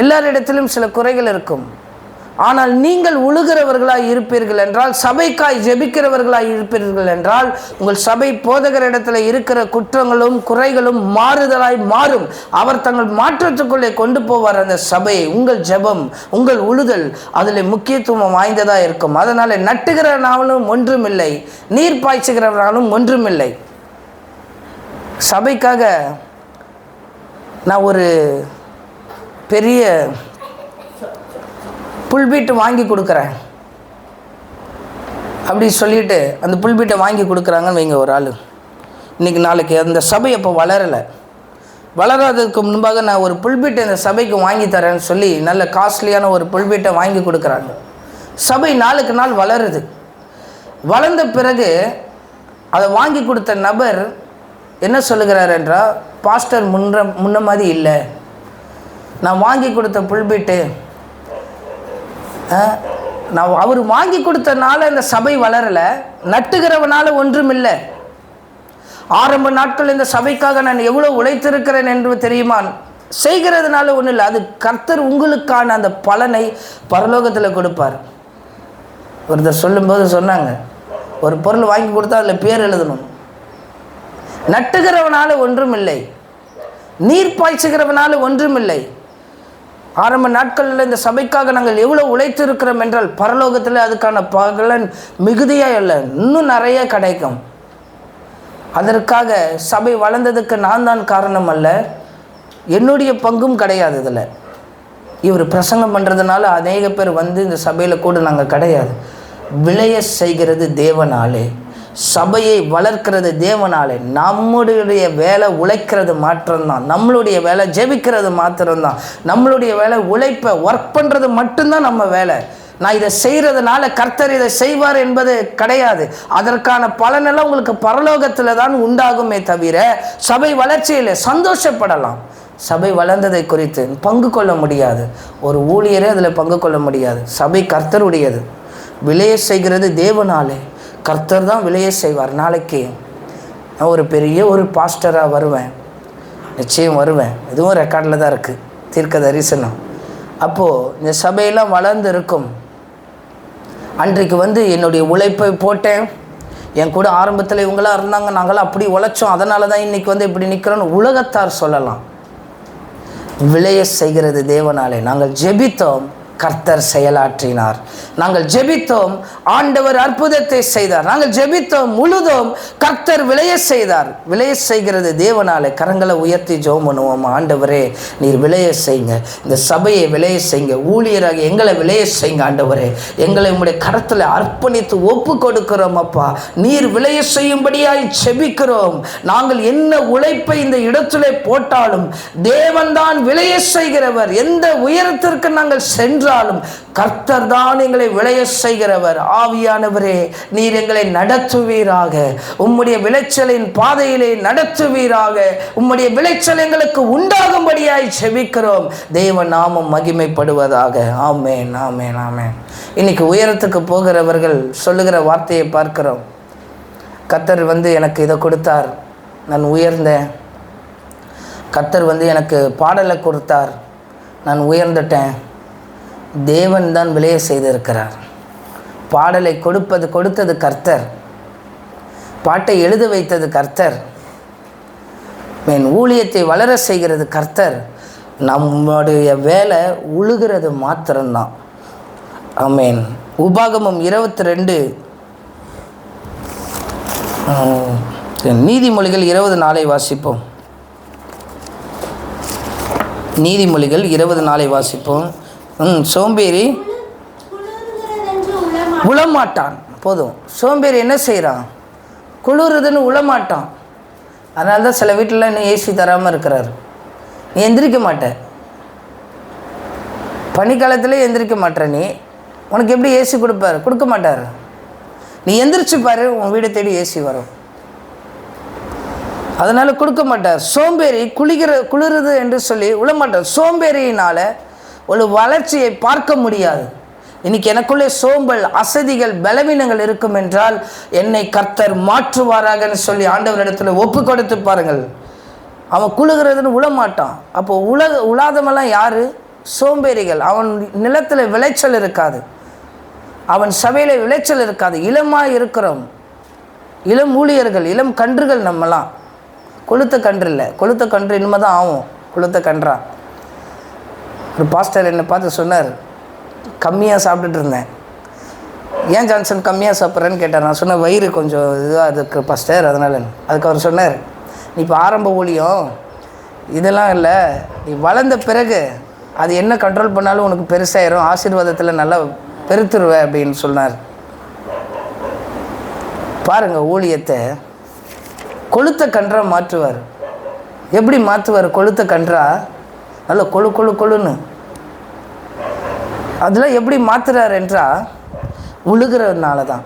எல்லாரிடத்திலும் சில குறைகள் இருக்கும். ஆனால் நீங்கள் உழுகிறவர்களாய் இருப்பீர்கள் என்றால், சபைக்காய் ஜெபிக்கிறவர்களாய் இருப்பீர்கள் என்றால், உங்கள் சபை போதகரிடத்தில் இருக்கிற குற்றங்களும் குறைகளும் மாறுதலாய் மாறும். அவர் தங்கள் மாற்றத்துக்குள்ளே கொண்டு போவார் அந்த சபையை. உங்கள் ஜெபம், உங்கள் உழுதல் அதில் முக்கியத்துவம் வாய்ந்ததாக இருக்கும். அதனால் நட்டுகிறவனாலும் ஒன்றுமில்லை, நீர் பாய்ச்சுகிறவனாலும் ஒன்றுமில்லை. சபைக்காக நான் ஒரு பெரிய புல்பீட்டு வாங்கி கொடுக்குறேன் அப்படி சொல்லிட்டு அந்த புல்பீட்டை வாங்கி கொடுக்குறாங்கன்னு வைங்க ஒரு ஆள். இன்றைக்கி நாளைக்கு அந்த சபை அப்போ வளராததுக்கு முன்பாக நான் ஒரு புல்பீட்டை இந்த சபைக்கு வாங்கி தரேன்னு சொல்லி நல்ல காஸ்ட்லியான ஒரு புல்பீட்டை வாங்கி கொடுக்குறாங்க. சபை நாளுக்கு நாள் வளருது. வளர்ந்த பிறகு அதை வாங்கி கொடுத்த நபர் என்ன சொல்லுகிறார் என்றால், பாஸ்டர் முன்ன மாதிரி இல்லை, நான் வாங்கி கொடுத்த புல்பீட்டு அவர் வாங்கி கொடுத்தனால இந்த சபை வளரலை, நட்டுகிறவனால ஒன்றுமில்லை. ஆரம்ப நாட்கள் இந்த சபைக்காக நான் எவ்வளோ உழைத்திருக்கிறேன் என்று தெரியுமா? செய்கிறதுனால ஒன்றும் இல்லை, அது கர்த்தர் உங்களுக்கான அந்த பலனை பரலோகத்தில் கொடுப்பார். ஒருத்தர் சொல்லும்போது சொன்னாங்க, ஒரு பொருள் வாங்கி கொடுத்தா அதில் பேர் எழுதணும். நட்டுகிறவனால ஒன்றுமில்லை, நீர் பாய்ச்சுகிறவனால ஒன்றுமில்லை. ஆரம்ப நாட்களில் இந்த சபைக்காக நாங்கள் எவ்வளோ உழைத்து இருக்கிறோம் என்றால் பரலோகத்தில் அதுக்கான பலன் மிகுதியாக இல்லை, இன்னும் நிறைய கிடைக்கும். அதற்காக சபை வளர்ந்ததுக்கு நான் தான் காரணம் அல்ல, என்னுடைய பங்கும் கிடையாது. இதில் இவர் பிரசங்கம் பண்ணுறதுனால அநேக பேர் வந்து இந்த சபையில் கூட நாங்கள் கிடையாது. விளைய செய்கிறது தேவனாலே, சபையை வளர்க்கிறது தேவனாலே. நம்முடைய வேலை உழைக்கிறது மாத்திரம்தான், நம்மளுடைய வேலை ஜெபிக்கிறது மாத்திரம்தான், நம்மளுடைய வேலை உழைப்பை ஒர்க் பண்ணுறது மட்டும்தான் நம்ம வேலை. நான் இதை செய்கிறதுனால கர்த்தர் இதை செய்வார் என்பது கிடையாது. அதற்கான பலனெல்லாம் உங்களுக்கு பரலோகத்தில் தான் உண்டாகுமே தவிர சபை வளர்ச்சியில் சந்தோஷப்படலாம். சபை வளர்ந்ததை குறித்து பங்கு கொள்ள முடியாது, ஒரு ஊழியரே அதில் பங்கு கொள்ள முடியாது. சபை கர்த்தருடையது, விளைய செய்கிறது தேவனாலே. கர்த்தர் தான் விளைய செய்வார். நாளைக்கு நான் ஒரு பெரிய ஒரு பாஸ்டராக வருவேன், நிச்சயம் வருவேன். இதுவும் ரெக்கார்டில் தான் இருக்குது, தீர்க்க தரிசனம். அப்போது இந்த சபையெல்லாம் வளர்ந்து இருக்கும். அன்றைக்கு வந்து என்னுடைய உழைப்பை போட்டேன், என் கூட ஆரம்பத்தில் இவங்களாம் இருந்தாங்க, நாங்களாம் அப்படி உழைச்சோம், அதனால தான் இன்றைக்கி வந்து இப்படி நிற்கிறோன்னு உலகத்தார் சொல்லலாம். விளைய செய்கிறது தேவனாலே. நாங்கள் ஜெபித்தோம், கர்த்தர் செயலாற்றினார். நாங்கள் ஜெபித்தோம், ஆண்டவர் அற்புதத்தை செய்தார். நாங்கள் ஜெபித்தோம், முழுதும் கர்த்தர் விளைய செய்தார். விளைய செய்கிறது தேவனாலே. கரங்களை உயர்த்தி ஜெபம் பண்ணுவோம். ஆண்டவரே, நீர் விளைய செய்யுங்க, இந்த சபையை விளைய செய்யுங்க, ஊழியராக எங்களை விளைய செய்யுங்க. ஆண்டவரே, எங்களை உம்முடைய கரத்தில் அர்ப்பணித்து ஒப்பு கொடுக்கிறோம். அப்பா, நீர் விளைய செய்யும்படியாய் ஜெபிக்கிறோம். நாங்கள் என்ன உழைப்பை இந்த இடத்திலே போட்டாலும் தேவன்தான் விளைய செய்கிறவர். எந்த உயரத்திற்கு நாங்கள் சென்றாலும் கர்த்தர் தான் எங்களை விளைய செய்கிறவர். ஆவியானவரே, நீர் எங்களை நடத்துவீராக, உம்முடைய விளைச்சலின் பாதையிலே நடத்துவீராக. உம்முடைய விளைச்சல் எங்களுக்கு உண்டாகும்படியாய் செபிக்கிறோம். தேவ நாமம் மகிமைப்படுவதாக. ஆமென், ஆமென், ஆமென். இன்னைக்கு உயரத்துக்கு போகிறவர்கள் சொல்லுகிற வார்த்தையை பார்க்கிறோம். கர்த்தர் வந்து எனக்கு இதை கொடுத்தார், நான் உயர்ந்தேன். கர்த்தர் வந்து எனக்கு பாடலை கொடுத்தார், நான் உயர்ந்துட்டேன். தேவன் தான் விளைய செய்திருக்கிறார். பாடலை கொடுத்தது கர்த்தர், பாட்டை எழுத வைத்தது கர்த்தர், என் ஊழியத்தை வளர செய்கிறது கர்த்தர். நம்முடைய வேலை உழுகிறது மாத்திரம்தான். ஆமென். உபாகமம் 22 நீதிமொழிகள் 20 வாசிப்போம். நீதிமொழிகள் 20 வாசிப்போம். சோம்பேறி உளமாட்டான். போதும், சோம்பேறி என்ன செய்கிறான்? குளிருதுன்னு உளமாட்டான். அதனால தான் சில வீட்டில் இன்னும் ஏசி தராமல் இருக்கிறார். நீ எந்திரிக்க மாட்ட, பனிக்காலத்தில் எந்திரிக்க மாட்டேற. நீ உனக்கு எப்படி ஏசி கொடுப்பார்? கொடுக்க மாட்டார். நீ எந்திரிச்சு பாரு, உன் வீடை தேடி ஏசி வரும். அதனால் கொடுக்க மாட்டார். சோம்பேறி குளிருது என்று சொல்லி உளமாட்டார். சோம்பேறியினால் ஒரு வளர்ச்சியை பார்க்க முடியாது. இன்னைக்கு எனக்குள்ளே சோம்பல், அசதிகள், பலவீனங்கள் இருக்கும் என்றால் என்னை கர்த்தர் மாற்றுவாராகன்னு சொல்லி ஆண்டவரிடத்தில் ஒப்பு கொடுத்து பாருங்கள். அவன் குழுகிறதுன்னு உளமாட்டான். அப்போ உலாதமெல்லாம் யாரு? சோம்பேறிகள். அவன் நிலத்தில் விளைச்சல் இருக்காது, அவன் சபையில் விளைச்சல் இருக்காது. இளமாக இருக்கிறோம், இளம் ஊழியர்கள், இளம் கன்றுகள். நம்மலாம் கொளுத்த கன்று இல்லை, கொளுத்த கன்று இனிமே தான் ஆகும். கொளுத்த கன்றா. ஒரு பாஸ்டர் என்னை பார்த்து சொன்னார், கம்மியாக சாப்பிட்டுட்டு இருந்தேன். ஏன் ஜான்சன் கம்மியாக சாப்பிட்றேன்னு கேட்டார். நான் சொன்னேன், வயிறு கொஞ்சம் இதுவாக இருக்கு பாஸ்டர், அதனால். அதுக்கு அவர் சொன்னார், நீ இப்போ ஆரம்ப ஊழியம் இதெல்லாம் இல்லை, நீ வளர்ந்த பிறகு அது என்ன கண்ட்ரோல் பண்ணாலும் உனக்கு பெருசாயிரும், ஆசீர்வாதத்தில் நல்லா பெருத்துருவேன் அப்படின்னு சொன்னார். பாருங்கள், ஊழியத்தை கொளுத்த கன்றா மாற்றுவார். எப்படி மாற்றுவார்? கொளுத்த கன்றா நல்ல கொழுன்னு. அதில் எப்படி மாற்றுறார் என்றால் உழுகிறதுனால தான்.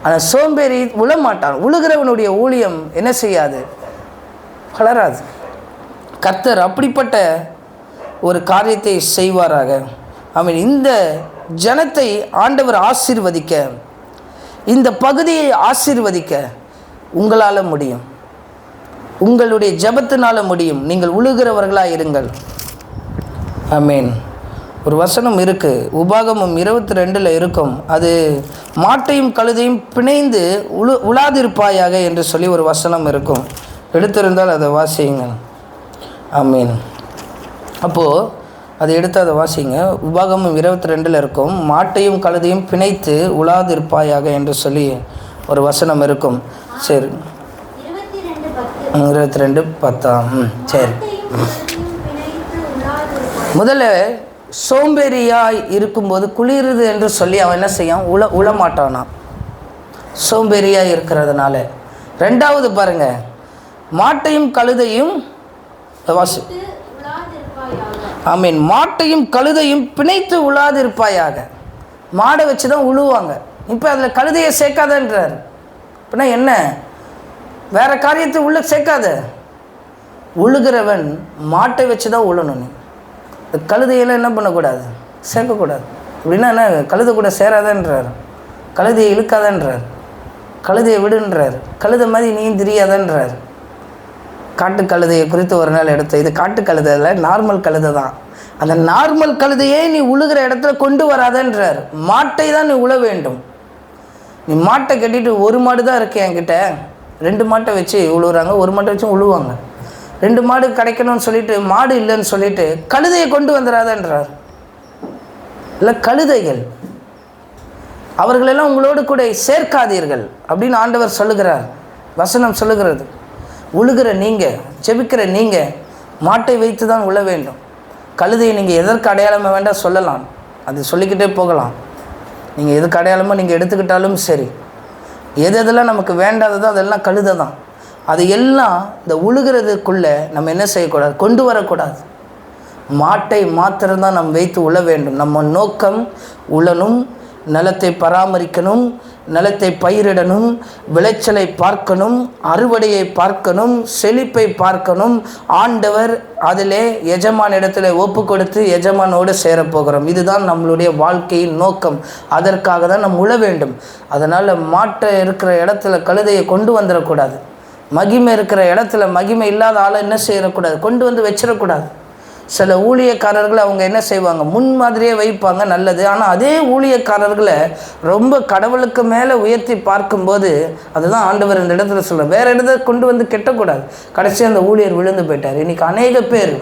ஆனால் சோம்பேறி உழமாட்டான். உழுகிறவனுடைய ஊழியம் என்ன செய்யாது? வளராது. கர்த்தர் அப்படிப்பட்ட ஒரு காரியத்தை செய்வாராக. அவன் இந்த ஜனத்தை ஆண்டவர் ஆசீர்வதிக்க, இந்த பகுதியை ஆசீர்வதிக்க உங்களால் முடியும், உங்களுடைய ஜெபத்தினால முடியும். நீங்கள் உழுகிறவர்களாக இருங்கள். ஆமென். ஒரு வசனம் இருக்குது, உபாகமம் 22 இருக்கும். அது மாட்டையும் கழுதையும் பிணைந்து உலாதிருப்பாயாக என்று சொல்லி ஒரு வசனம் இருக்கும். எடுத்திருந்தால் அதை வாசியுங்க. ஆமீன். அப்போது அதை எடுத்து அதை வாசிங்க. உபாகமம் 22 இருக்கும். மாட்டையும் கழுதையும் பிணைத்து உலாதிருப்பாயாக என்று சொல்லி ஒரு வசனம் இருக்கும். சரி, 22:10. சரி, முதல்ல சோம்பேறியாய் இருக்கும்போது குளிருது என்று சொல்லி அவன் என்ன செய்யான்? உளமாட்டானா, சோம்பேறியாய் இருக்கிறதுனால. ரெண்டாவது பாருங்க, மாட்டையும் கழுதையும் ஆமீன், மாட்டையும் கழுதையும் பிணைத்து உலாதிருப்பாயாக. மாடை வச்சு தான் உழுவாங்க. இப்போ அதில் கழுதையை சேர்க்காதன்றார். அப்படின்னா என்ன? வேற காரியத்தை உள்ள சேர்க்காத. உழுகிறவன் மாட்டை வச்சு தான் உழணும். கழுதையெல்லாம் என்ன பண்ணக்கூடாது? சேர்க்கக்கூடாது. அப்படின்னா என்ன? கழுதை கூட சேராதன்றார், கழுதையை இழுக்காதன்றார், கழுதையை விடுன்றார், கழுதை மாதிரி நீயும் தெரியாதன்றார். காட்டு கழுதையை குறித்து ஒரு நாள் எடுத்த, இது காட்டு கழுதை இல்லை, நார்மல் கழுதை தான். அந்த நார்மல் கழுதையே நீ உழுகிற இடத்துல கொண்டு வராதன்றார். மாட்டை தான் நீ உழ வேண்டும். நீ மாட்டை கட்டிட்டு, ஒரு மாடு தான் இருக்கு என்கிட்ட, 2 மாட்டை வச்சு உழுவுறாங்க, ஒரு மாட்டை வச்சு உழுவாங்க. 2 மாடு கிடைக்கணும்னு சொல்லிட்டு, மாடு இல்லைன்னு சொல்லிட்டு கழுதையை கொண்டு வந்துடாதன்றார். இல்லை, கழுதைகள் அவர்களெல்லாம் உங்களோடு கூட சேர்க்காதீர்கள் அப்படின்னு ஆண்டவர் சொல்லுகிறார். வசனம் சொல்லுகிறது. உழுகிற நீங்கள், ஜெபிக்கிற நீங்கள் மாட்டை வைத்து தான் உழ வேண்டும். கழுதையை நீங்கள் எதற்கு அடையாளமாக வேண்டாம் சொல்லலாம், அது சொல்லிக்கிட்டே போகலாம். நீங்கள் எதுக்கு அடையாளமாக நீங்கள் எடுத்துக்கிட்டாலும் சரி, எதெல்லாம் நமக்கு வேண்டாததோ அதெல்லாம் கழுதை தான். அது எல்லாம் இந்த உழுகிறதுக்குள்ளே நம்ம என்ன செய்யக்கூடாது? கொண்டு வரக்கூடாது. மாட்டை மாத்திரம்தான் நம்ம வைத்து உழ வேண்டும். நம்ம நோக்கம் உழணும், நிலத்தை பராமரிக்கணும், நிலத்தை பயிரிடணும், விளைச்சலை பார்க்கணும், அறுவடையை பார்க்கணும், செழிப்பை பார்க்கணும். ஆண்டவர் அதிலே எஜமான் இடத்துல ஒப்பு கொடுத்து எஜமானோடு சேரப்போகிறோம். இதுதான் நம்மளுடைய வாழ்க்கையின் நோக்கம். அதற்காக தான் நம்ம உழ வேண்டும். அதனால் மாட்டை இருக்கிற இடத்துல கழுதையை கொண்டு வந்துடக்கூடாது. மகிமை இருக்கிற இடத்துல மகிமை இல்லாத ஆளை என்ன செய்யக்கூடாது? கொண்டு வந்து வச்சிடக்கூடாது. சில ஊழியக்காரர்கள் அவங்க என்ன செய்வாங்க? முன்மாதிரியே வைப்பாங்க, நல்லது. ஆனால் அதே ஊழியக்காரர்களை ரொம்ப கடவுளுக்கு மேலே உயர்த்தி பார்க்கும்போது அதுதான் ஆண்டவர் இந்த இடத்துல சொல்கிறார். வேறு இடத்துல கொண்டு வந்து கெட்டக்கூடாது. கடைசி அந்த ஊழியர் விழுந்து போயிட்டார். இன்றைக்கி அநேக பேர்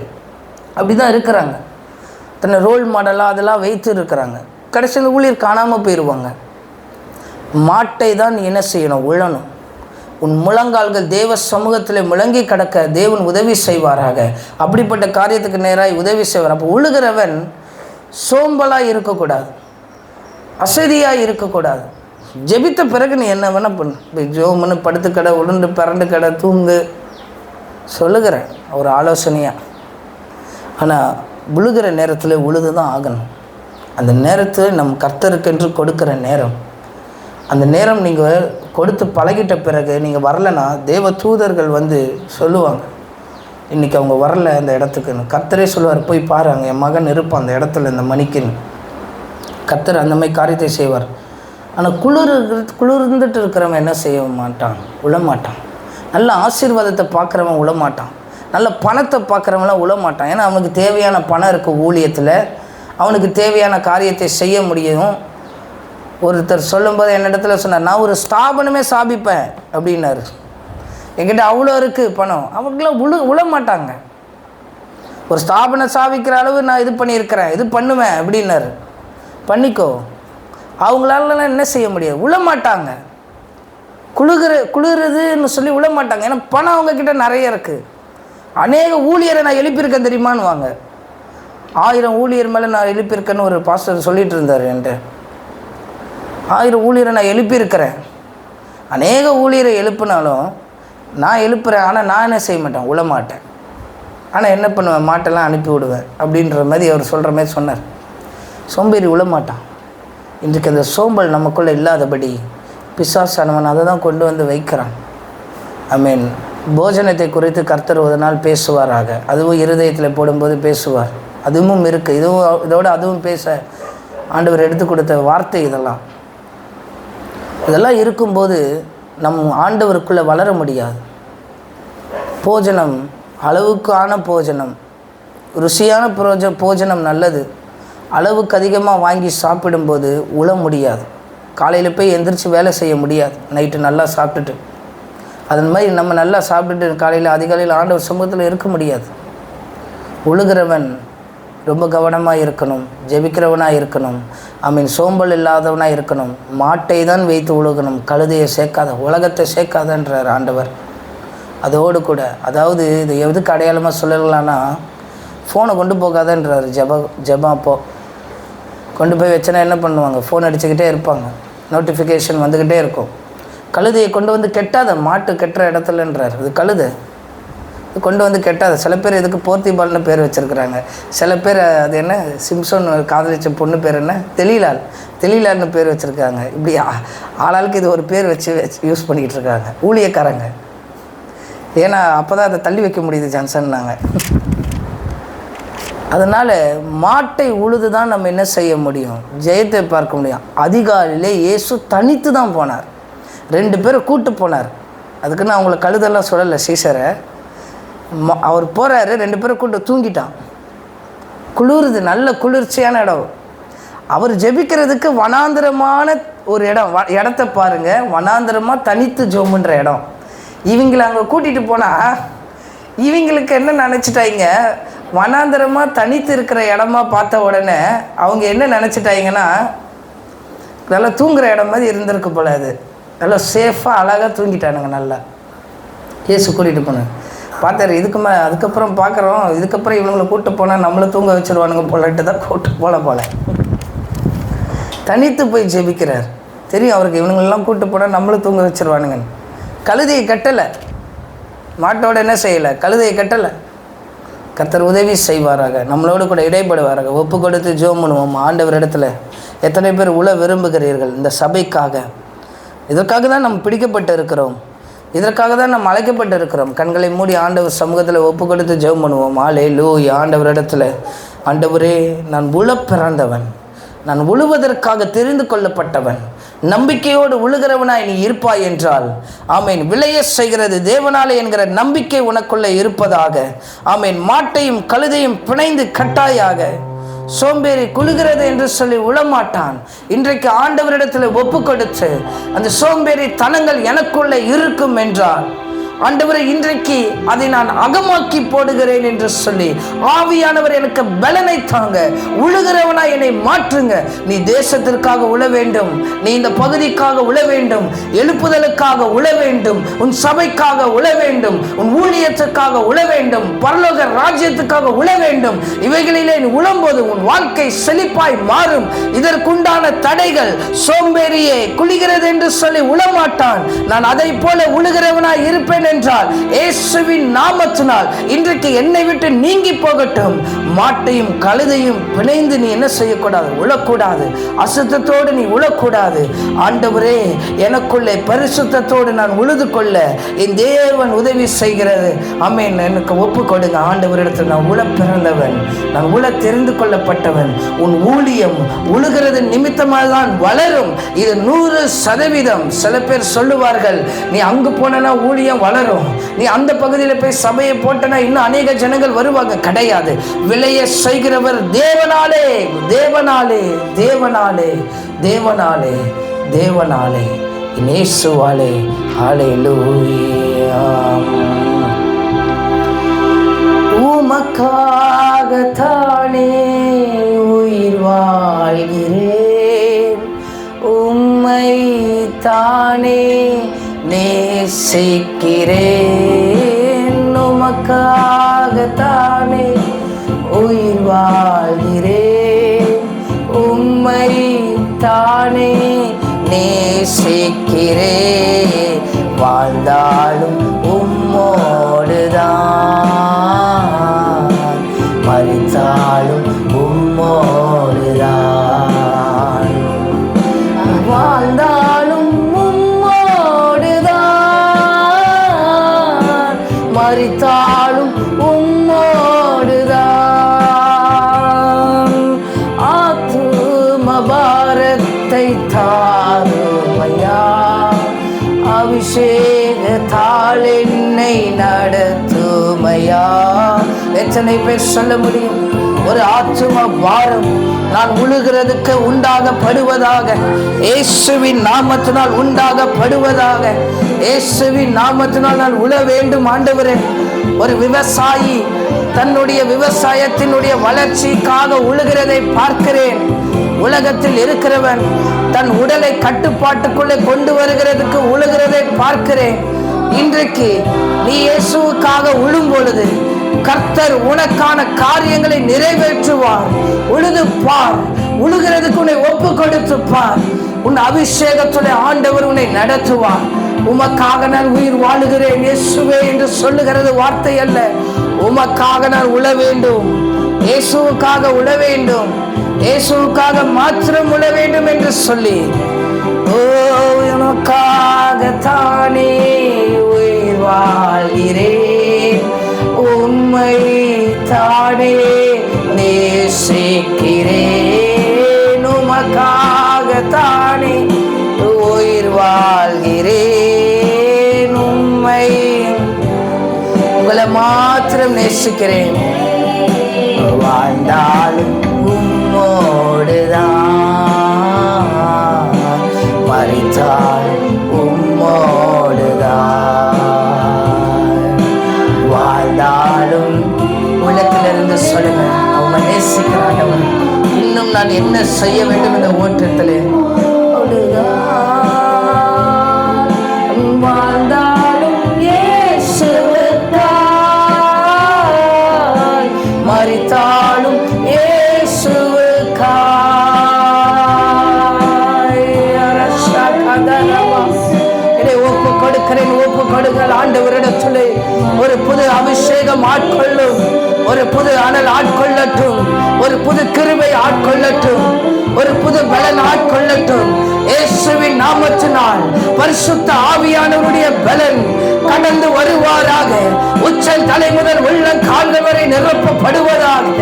அப்படி தான் இருக்கிறாங்க. தன்னை ரோல் மாடலாக அதெல்லாம் வைத்து இருக்கிறாங்க. கடைசி அந்த ஊழியர் காணாமல் போயிடுவாங்க. மாட்டை தான் நீ என்ன செய்யணும்? உழணும். உன் முழங்கால்கள் தேவ சமூகத்தில் முழங்கி கிடக்க தேவன் உதவி செய்வாராக. அப்படிப்பட்ட காரியத்துக்கு நேராக உதவி செய்வார். அப்போ உழுகிறவன் சோம்பலாக இருக்கக்கூடாது, அசதியாக இருக்கக்கூடாது. ஜெபித்த பிறகு நீ என்ன வேணால் பண்ணு. ஜோமனு படுத்து கடை, உருண்டு பரண்டு கடை, தூங்கு சொல்லுகிறேன் ஒரு ஆலோசனையாக. ஆனால் உழுகிற நேரத்தில் உழுது தான் ஆகணும். அந்த நேரத்தில் நம் கர்த்தருக்கென்று கொடுக்குற நேரம். அந்த நேரம் நீங்கள் கொடுத்து பழகிட்ட பிறகு நீங்கள் வரலைன்னா தேவ தூதர்கள் வந்து சொல்லுவாங்க, இன்றைக்கி அவங்க வரல அந்த இடத்துக்குன்னு. கர்த்தரே சொல்லுவார், போய் பாருங்க, என் மகன் இருப்பான் அந்த இடத்துல இந்த மணிக்குன்னு. கர்த்தர் அந்த மாதிரி காரியத்தை செய்வார். ஆனால் குளிர்ந்துட்டு இருக்கிறவன் என்ன செய்ய மாட்டான்? உழமாட்டான். நல்ல ஆசீர்வாதத்தை பார்க்குறவன் உழமாட்டான். நல்ல பணத்தை பார்க்குறவங்களாம் உழமாட்டான். ஏன்னா அவனுக்கு தேவையான பணம் இருக்குது ஊழியத்தில், அவனுக்கு தேவையான காரியத்தை செய்ய முடியும். ஒருத்தர் சொல்லும்போது என்னிடத்துல சொன்னார், நான் ஒரு ஸ்தாபனமே ஸ்தாபிப்பேன் அப்படின்னாரு. என்கிட்ட அவ்வளோ இருக்குது பணம். அவங்களாம் உழமாட்டாங்க. ஒரு ஸ்தாபனம் ஸ்தாபிக்கிற அளவு நான் இது பண்ணியிருக்கிறேன், இது பண்ணுவேன் அப்படின்னாரு. பண்ணிக்கோ. அவங்களாலலாம் என்ன செய்ய முடியாது? உழமாட்டாங்க. குளிருதுன்னு சொல்லி உழமாட்டாங்க. ஏன்னா பணம் அவங்கக்கிட்ட நிறைய இருக்குது. அநேக ஊழியரை நான் எழுப்பியிருக்கேன் தெரியுமான்னு வாங்க. 1000 ஊழியர் மேலே நான் எழுப்பியிருக்கேன்னு ஒரு பாஸ்டர் சொல்லிகிட்டு இருந்தார் என்கிட்ட. 1000 ஊழியரை நான் எழுப்பியிருக்கிறேன். அநேக ஊழியரை எழுப்பினாலும் நான் எழுப்புகிறேன். ஆனால் நான் என்ன செய்ய மாட்டேன்? உழமாட்டேன். ஆனால் என்ன பண்ணுவேன்? மாட்டெல்லாம் அனுப்பி விடுவேன் அப்படின்ற மாதிரி அவர் சொல்கிற மாதிரி சொன்னார். சோம்பேறி உழமாட்டான். இன்றைக்கு அந்த சோம்பல் நமக்குள்ளே இல்லாதபடி பிசாசானவன் அதை தான் கொண்டு வந்து வைக்கிறான். மீன் போஜனத்தை குறித்து கர்த்தர் ஒரு நாள் பேசுவாராக. அதுவும் இருதயத்தில் போடும்போது பேசுவார். அதுவும் இருக்குது. இதோடு அதுவும் பேச ஆண்டவர் எடுத்து கொடுத்த வார்த்தை இதெல்லாம் இருக்கும்போது நம் ஆண்டவருக்குள்ளே வளர முடியாது. போஜனம், அளவுக்கான போஜனம், ருசியான போஜனம் நல்லது. அளவுக்கு அதிகமாக வாங்கி சாப்பிடும்போது உழ முடியாது. காலையில் போய் எந்திரிச்சு வேலை செய்ய முடியாது. நைட்டு நல்லா சாப்பிட்டுட்டு அதன் மாதிரி நம்ம நல்லா சாப்பிட்டுட்டு காலையில் அதிகாலையில் ஆண்டவர் சமூகத்தில் இருக்க முடியாது. உழுகிறவன் ரொம்ப கவனமாக இருக்கணும், ஜெபிக்கிறவனாக இருக்கணும், சோம்பல் இல்லாதவனாக இருக்கணும். மாட்டை தான் வைத்து உழுகணும், கழுதையை சேர்க்காத, உலகத்தை சேர்க்காதன்றார் ஆண்டவர். அதோடு கூட அதாவது இது எதுக்கு அடையாளமாக சொல்லலான்னா, ஃபோனை கொண்டு போகாதன்றார். ஜெபம் அப்போ கொண்டு போய் வச்சனா என்ன பண்ணுவாங்க? ஃபோன் அடிச்சுக்கிட்டே இருப்பாங்க, நோட்டிஃபிகேஷன் வந்துக்கிட்டே இருக்கும். கழுதையை கொண்டு வந்து கெட்டாத, மாட்டு கெட்டுற இடத்துலன்றார். இது கழுதை கொண்டு வந்து கெட்டாத. சில பேர் இதுக்கு போர்த்திபால்னு பேர் வச்சுருக்குறாங்க. சில பேர் அது என்ன, சிம்சன் காதலிச்ச பொண்ணு பேர் என்ன, தெளிலால்னு பேர் வச்சுருக்காங்க. இப்படி ஆளாளுக்கு இது ஒரு பேர் வச்சு யூஸ் பண்ணிக்கிட்டு இருக்காங்க ஊழியக்காரங்க. ஏன்னா அப்போ தான் அதை தள்ளி வைக்க முடியுது ஜான்சன்னாங்க. அதனால் மாட்டை உழுது தான் நம்ம என்ன செய்ய முடியும்? ஜெயத்தை பார்க்க முடியும். அதிகாலையிலே இயேசு தனித்து தான் போனார். 2 பேரை கூட்டு போனார். அதுக்குன்னு அவங்கள கழுதெல்லாம் சொல்லலை சீசரை. அவர் போகிறாரு, 2 பேரை கூட்டு தூங்கிட்டான். குளிருது, நல்ல குளிர்ச்சியான இடம். அவர் ஜெபிக்கிறதுக்கு வனாந்திரமான ஒரு இடத்த பாருங்கள். வனாந்திரமாக தனித்து ஜோமுன்ற இடம். இவங்களை அங்கே கூட்டிகிட்டு போனால் இவங்களுக்கு என்ன நினச்சிட்டாங்க? வனாந்திரமாக தனித்து இருக்கிற இடமா பார்த்த உடனே அவங்க என்ன நினச்சிட்டாங்கன்னா, நல்லா தூங்குகிற இடம் மாதிரி இருந்திருக்கு போல. அது நல்லா சேஃபாக அழகாக தூங்கிட்டானுங்க. நல்லா இயேசு கூட்டிகிட்டு போனேன் பார்த்தாரு. அதுக்கப்புறம் பார்க்குறோம், இதுக்கப்புறம் இவங்களை கூப்பிட்டு போனால் நம்மளை தூங்க வச்சுருவானுங்க போலட்டு தான் கூப்பிட்டு போல. தனித்து போய் ஜெபிக்கிறார். தெரியும் அவருக்கு இவனுங்களெல்லாம் கூப்பிட்டு போனால் நம்மளை தூங்க வச்சுருவானுங்க. கழுதையை கட்டலை, மாட்டோட என்ன செய்யலை, கழுதையை கட்டலை. கர்த்தர் உதவி செய்வாராக, நம்மளோடு கூட இடைப்படுவாராக. ஒப்பு கொடுத்து ஜெபம் பண்ணுவோம். ஆண்டவர் இடத்துல எத்தனை பேர் உழ விரும்புகிறீர்கள்? இந்த சபைக்காக, இதற்காக தான் நம்ம பிடிக்கப்பட்டு இருக்கிறோம், இதற்காக தான் நம்ம அழைக்கப்பட்டு இருக்கிறோம். கண்களை மூடி ஆண்டவர் சமூகத்தில் ஒப்பு கொடுத்து ஜெபம் பண்ணுவோம். அல்லேலூயா. ஆண்டவர் இடத்துல, ஆண்டவரே, நான் உழ பிறந்தவன், நான் உழுவதற்காக தெரிந்து கொள்ளப்பட்டவன், நம்பிக்கையோடு உழுகிறவனாய் நீ இருப்பாய் என்றால், ஆமேன், விளைய செய்கிறது தேவனாலே என்கிற நம்பிக்கை உனக்குள்ளே இருப்பதாக. ஆமேன். மாட்டையும் கழுதையும் பிணைந்து கட்டாயாக. சோம்பேறி குழுகிறது என்று சொல்லி உழமாட்டான். இன்றைக்கு ஆண்டவரிடத்தில் ஒப்பு கொடுத்து அந்த சோம்பேறி தனங்கள் எனக்குள்ளே இருக்கும் என்றால், ஆண்டவரை இன்றைக்கு அதை நான் அகமாக்கி போடுகிறேன் என்று சொல்லி, ஆவியானவர் எனக்கு பலனை தாங்க, உழுகிறவனா என்னை மாற்றுங்க. நீ தேசத்திற்காக உழ வேண்டும், நீ இந்த பகுதிக்காக உழ வேண்டும், எழுப்புதலுக்காக உழ வேண்டும், உன் சபைக்காக உழ வேண்டும், உன் ஊழியத்துக்காக உழ வேண்டும், பரலோக ராஜ்யத்துக்காக உழ வேண்டும். இவைகளிலே நீ உழும்போது உன் வாழ்க்கை செழிப்பாய் மாறும். இதற்குண்டான தடைகள், சோம்பேறியே குளிகிறது என்று சொல்லி உழமாட்டான். நான் அதை போல உழுகிறவனாய் இருப்பேன் என்றால், இயேசுவின் நாமத்தினால் இன்றைக்கு என்னை விட்டு நீங்கி போகட்டும். மாட்டையும் கழுதையும் பிணைந்து நீ என்ன செய்யக்கூடாது? உழக்கூடாது. அசுத்தத்தோடு நீ உழக்கூடாது. ஆண்டவரே, எனக்குள்ளே பரிசுத்தத்தோடு நான் உழுது கொள்ள என் தேவன் உதவி செய்கிறது. ஆமென். எனக்கு ஒப்பு கொடுங்க. ஆண்டவரிடத்தில் நான் உழ பிறந்தவன், நான் உழ தெரிந்து கொள்ளப்பட்டவன். உன் ஊழியம் உழுகிறது நிமித்தமாக தான் வளரும். இது 100%. சில பேர் சொல்லுவார்கள், நீ அங்கு போனா ஊழியம் வளரும், நீ அந்த பகுதியில் போய் சபையை போட்டனா இன்னும் அநேக ஜனங்கள் வருவாங்க. கிடையாது. விளைய செய்கிறவர் தேவனாலே, தேவனாலே, தேவனாலே, தேவனாலே, தேவனாலே, இயேசுவாலே. ஹல்லேலூயா. உமக்காகத்தானே உயிர் வாழ்கிறேன், உம்மை தானே நேசிக்கிறேன். உமக்காகத்தானே உயிர் வாழ்கிறேன், உம்மை தானே நேசிக்கிறேன். வாழ்ந்தாலும் உம்மோடுதான், மரித்தாலும் உம்மோடுதான். வாழ்ந்தாலும் உம்மோடுதான், மரித்தாலும் உம்மோடுதான். ஆத்தும பாரத்தை தாருமையா, அபிஷேகத்தால் என்னை நடத்துமையா. எத்தனை பேர் சொல்ல முடியும்? ஒரு ஆத்தும பாரம் நான் உழுகிறதுக்கு உண்டாகப்படுவதாக, இயேசுவின் நாமத்தினால் உண்டாகப்படுவதாக. இயேசுவின் நாமத்தினால் நான் உழ வேண்டும் ஆண்டவரே. ஒரு விவசாயி தன்னுடைய விவசாயத்தினுடைய வளர்ச்சிக்காக உழுகிறதை பார்க்கிறேன். உலகத்தில் இருக்கிறவன் தன் உடலை கட்டுப்பாட்டுக்குள்ளே கொண்டு வருகிறதுக்கு உழுகிறதை பார்க்கிறேன். இன்றைக்கு நீ இயேசுவுக்காக உழும் பொழுது கர்த்தர் உனக்கான காரியங்களை நிறைவேற்றுவார். உழுது பார், உழுகிறதுக்கு உன்னை ஒப்பு கொடுத்து பார். உன் அபிஷேகத்துடைய ஆண்டவர் உன்னை நடத்துவார். உமக்காக நான் உயிர் வாழுகிறேன் இயேசுவே என்று சொல்லுகிறது வார்த்தை அல்ல. உமக்காக நான் உழ வேண்டும், இயேசுவுக்காக உழ வேண்டும், இயேசுவுக்காக மாத்திரம் உழ வேண்டும் என்று சொல்லி, ஓ உனக்காகத்தானே உயிர் வாழ்கிறேன், உம்மை தானே நேசிக்கிறேன், உமக்காகத்தானே உயிர் வாழ்கிறேன், உம்மை உங்களை மாத்திரம் நேசிக்கிறேன். வாழ்ந்தாலும் உம்மோடுதான், மரித்தாலும் உம்மோடுதான். வாழ்ந்தாலும் உள்ளத்திலிருந்து சொல்லுங்க, அவங்க நேசிக்கிறாண்டவன். இன்னும் நான் என்ன செய்ய வேண்டும் இந்த ஓட்டத்திலே? வாழ்ந்தாலும் இயேசுவுக்காய், மரித்தாலும் இயேசுவுக்காய். இதை ஒப்பு கொடுக்கிறேன், ஒப்பு கொடுங்கள் ஆண்டவரிடத்திலே. ஒரு புது அபிஷேகம் ஆட்கொள்ளும், ஒரு புது அனல் ஆட்கொள்ளட்டும், ஒரு புது கிருபை ஆட்கொள்ளட்டும், ஒரு புது பலன் ஆட்கொள்ளட்டும். இயேசுவின் நாமத்தினால் பரிசுத்த ஆவியானவருடைய பலன் கடந்து வருவாராக. உச்சல் தலை முதல் உள்ளம் கால்கள் வரை நிரப்பப்படுவதாக.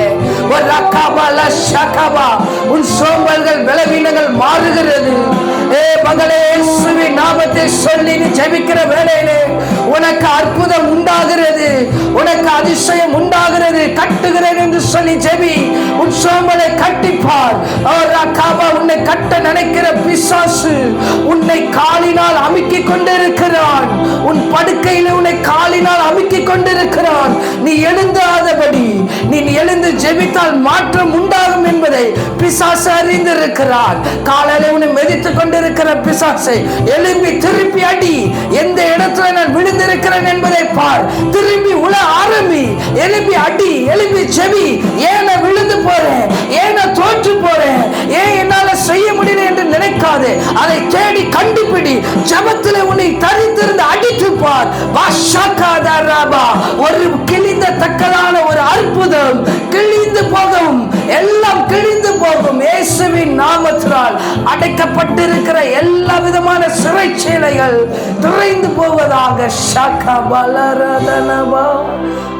உன் சோம்பல்கள் பலவீனங்கள் மாறுகிறது. மகளே, இயேசுவின் நாமத்தை சொல்லி நீ ஜெபிக்கிற வேளையிலே உனக்கு அற்புதம் உண்டாகிறது, உனக்கு அதிசயம் உண்டாகிறது. கட்டுகிறேன் என்று சொல்லி ஜெபி. உன் சோம்பலை கட்டிப்பார். உன்னை கட்ட நினைக்கிற பிசாசு உன்னை காலினால் அமுக்கிக் கொண்டிருக்கிறான். உன் படுக்கையில் உன்னை காலினால் அமுக்கிக் கொண்டிருக்கிறான். நீ எழுந்தாதபடி நீ எழுந்து ஜெபித்தால் மாற்றம் உண்டாகும் என்பதை பிசாசு அறிந்திருக்கிறான். காலையில் உன்னை மெதித்துக் கொண்டிருக்கிற பிசாசை எழும்பி திருப்பி அடி. எந்த இடத்துல நான் விழுந்திருக்கிறேன் என்பதை பார். திரும்பி உள்ள ஆரம்பி. எழும்பி அடி, எழும்பி ஜெபி. ஏன் நான் விழுந்து போறேன், ஏன் நான் தோற்று போறேன், ஏன் என்னால செய்ய முடியல என்று நினைக்காதே. அதை தேடி கண்டுபிடி. ஜபத்தில் உன்னை தரித்திருந்து அடித்து பார். ஒரு கிழிந்த தக்கதான ஒரு அற்புதம் கிழிந்து போகும், எல்லாம் கிழிந்து போகும். இயேசுவின் நாமத்தினால் அடைக்கப்பட்டிருக்கிற எல்லா விதமான சிறைச்சேலைகள் திறந்து போவதாக.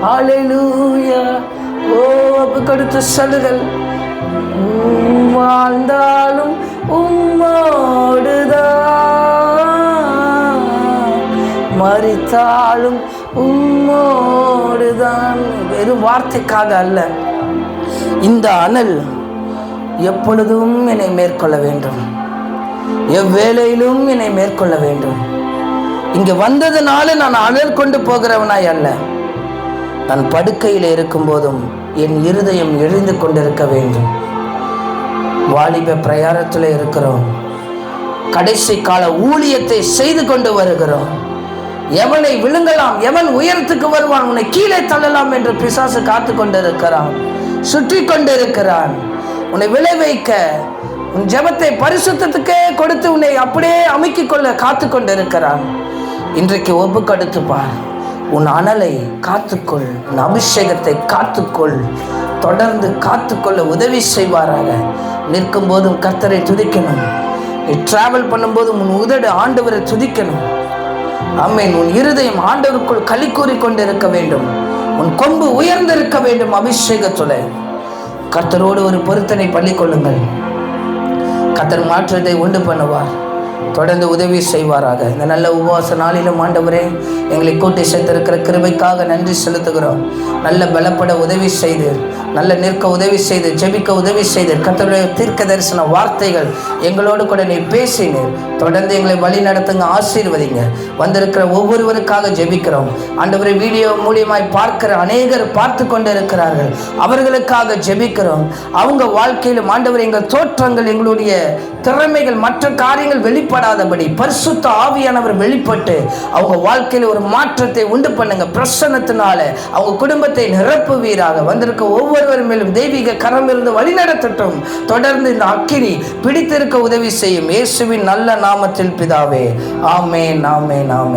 ஹல்லேலூயா. ஓ கொடுத்து சொல்லுங்கள். வாழ்ந்தாலும் உம்மோடுதான், மரித்தாலும் உம்மோடுதான். வெறும் வார்த்தைக்காக அல்ல, இந்த அனல் எப்பொழுதும் என்னை மேற்கொள்ள வேண்டும், எவ்வேளையிலும் என்னை மேற்கொள்ள வேண்டும். இங்கு வந்ததுனால நான் அனல் கொண்டு போகிறவனாய் அல்ல, நான் படுக்கையில் இருக்கும் போதும் என் இருதயம் எழுந்து கொண்டிருக்க வேண்டும். வாலிப பிரயாணத்தில் இருக்கிறோம், கடைசி கால ஊழியத்தை செய்து கொண்டு வருகிறோம். எவனை விழுங்கலாம், எவன் உயரத்துக்கு வருவான், உன்னை கீழே தள்ளலாம் என்று பிசாசு காத்து கொண்டிருக்கிறான், சுற்றி கொண்டிருக்கிறான். உன்னை விளைவைக்க, உன் ஜெபத்தை பரிசுத்தத்துக்கே கொடுத்து உன்னை அப்படியே அமுக்கிக் கொள்ள காத்து கொண்டிருக்கிறான். இன்றைக்கு ஒப்பு கொடுத்து பார். உன் அனலை காத்துக்கொள், உன் அபிஷேகத்தை காத்துக்கொள், தொடர்ந்து காத்துக்கொள்ள உதவி செய்வாராக. நிற்கும் போதும் கர்த்தரை துதிக்கணும். நீ டிராவல் பண்ணும்போதும் உன் உதடு ஆண்டவரை துதிக்கணும். ஆமென். உன் இருதயம் ஆண்டவருக்குள் களி கூறி கொண்டிருக்க வேண்டும். உன் கொம்பு உயர்ந்திருக்க வேண்டும். அபிஷேகத்துல கர்த்தரோடு ஒரு பொருத்தனை பண்ணிக்கொள்ளுங்கள். கர்த்தர் மாற்றத்தை உண்டு பண்ணுவார். தொடர்ந்து உதவி செய்வாராக. இந்த நல்ல உபவாச நாளிலும் ஆண்டவரே எங்களை கூட்டி சேர்த்திருக்கிற கிருபைக்காக நன்றி செலுத்துகிறோம். நல்ல பலப்பட உதவி செய்து, நல்ல நிற்க உதவி செய்து, ஜெபிக்க உதவி செய்து, கர்த்தருடைய தீர்க்க தரிசன வார்த்தைகள் எங்களோடு கூட நீ பேசினீர். தொடர்ந்து எங்களை வழி நடத்துங்க, ஆசீர்வதிங்க. வந்திருக்கிற ஒவ்வொருவருக்காக ஜெபிக்கிறோம் ஆண்டவரே. வீடியோ மூலியமாய் பார்க்கிற அநேகர் பார்த்து கொண்டு இருக்கிறார்கள், அவர்களுக்காக ஜெபிக்கிறோம். அவங்க வாழ்க்கையிலும் ஆண்டவரே எங்கள் தோற்றங்கள், எங்களுடைய திறமைகள், மற்ற காரியங்கள் வெளிப்படாதபடி பரிசுத்த ஆவியானவர் வெளிப்பட்டு அவங்க வாழ்க்கையில் ஒரு மாற்றத்தை உண்டு பண்ணுங்க. பிரசன்னத்தினால அவங்க குடும்பத்தை நிரப்புவீராக. வந்திருக்க ஒவ்வொருவர் மேலும் தெய்வீக கரம் இருந்து வழி நடத்தட்டும். தொடர்ந்து இந்த அக்கினி பிடித்திருக்க உதவி செய்யும். இயேசுவின் நல்ல நாமத்தில் பிதாவே, ஆமென், ஆமென், ஆமென்.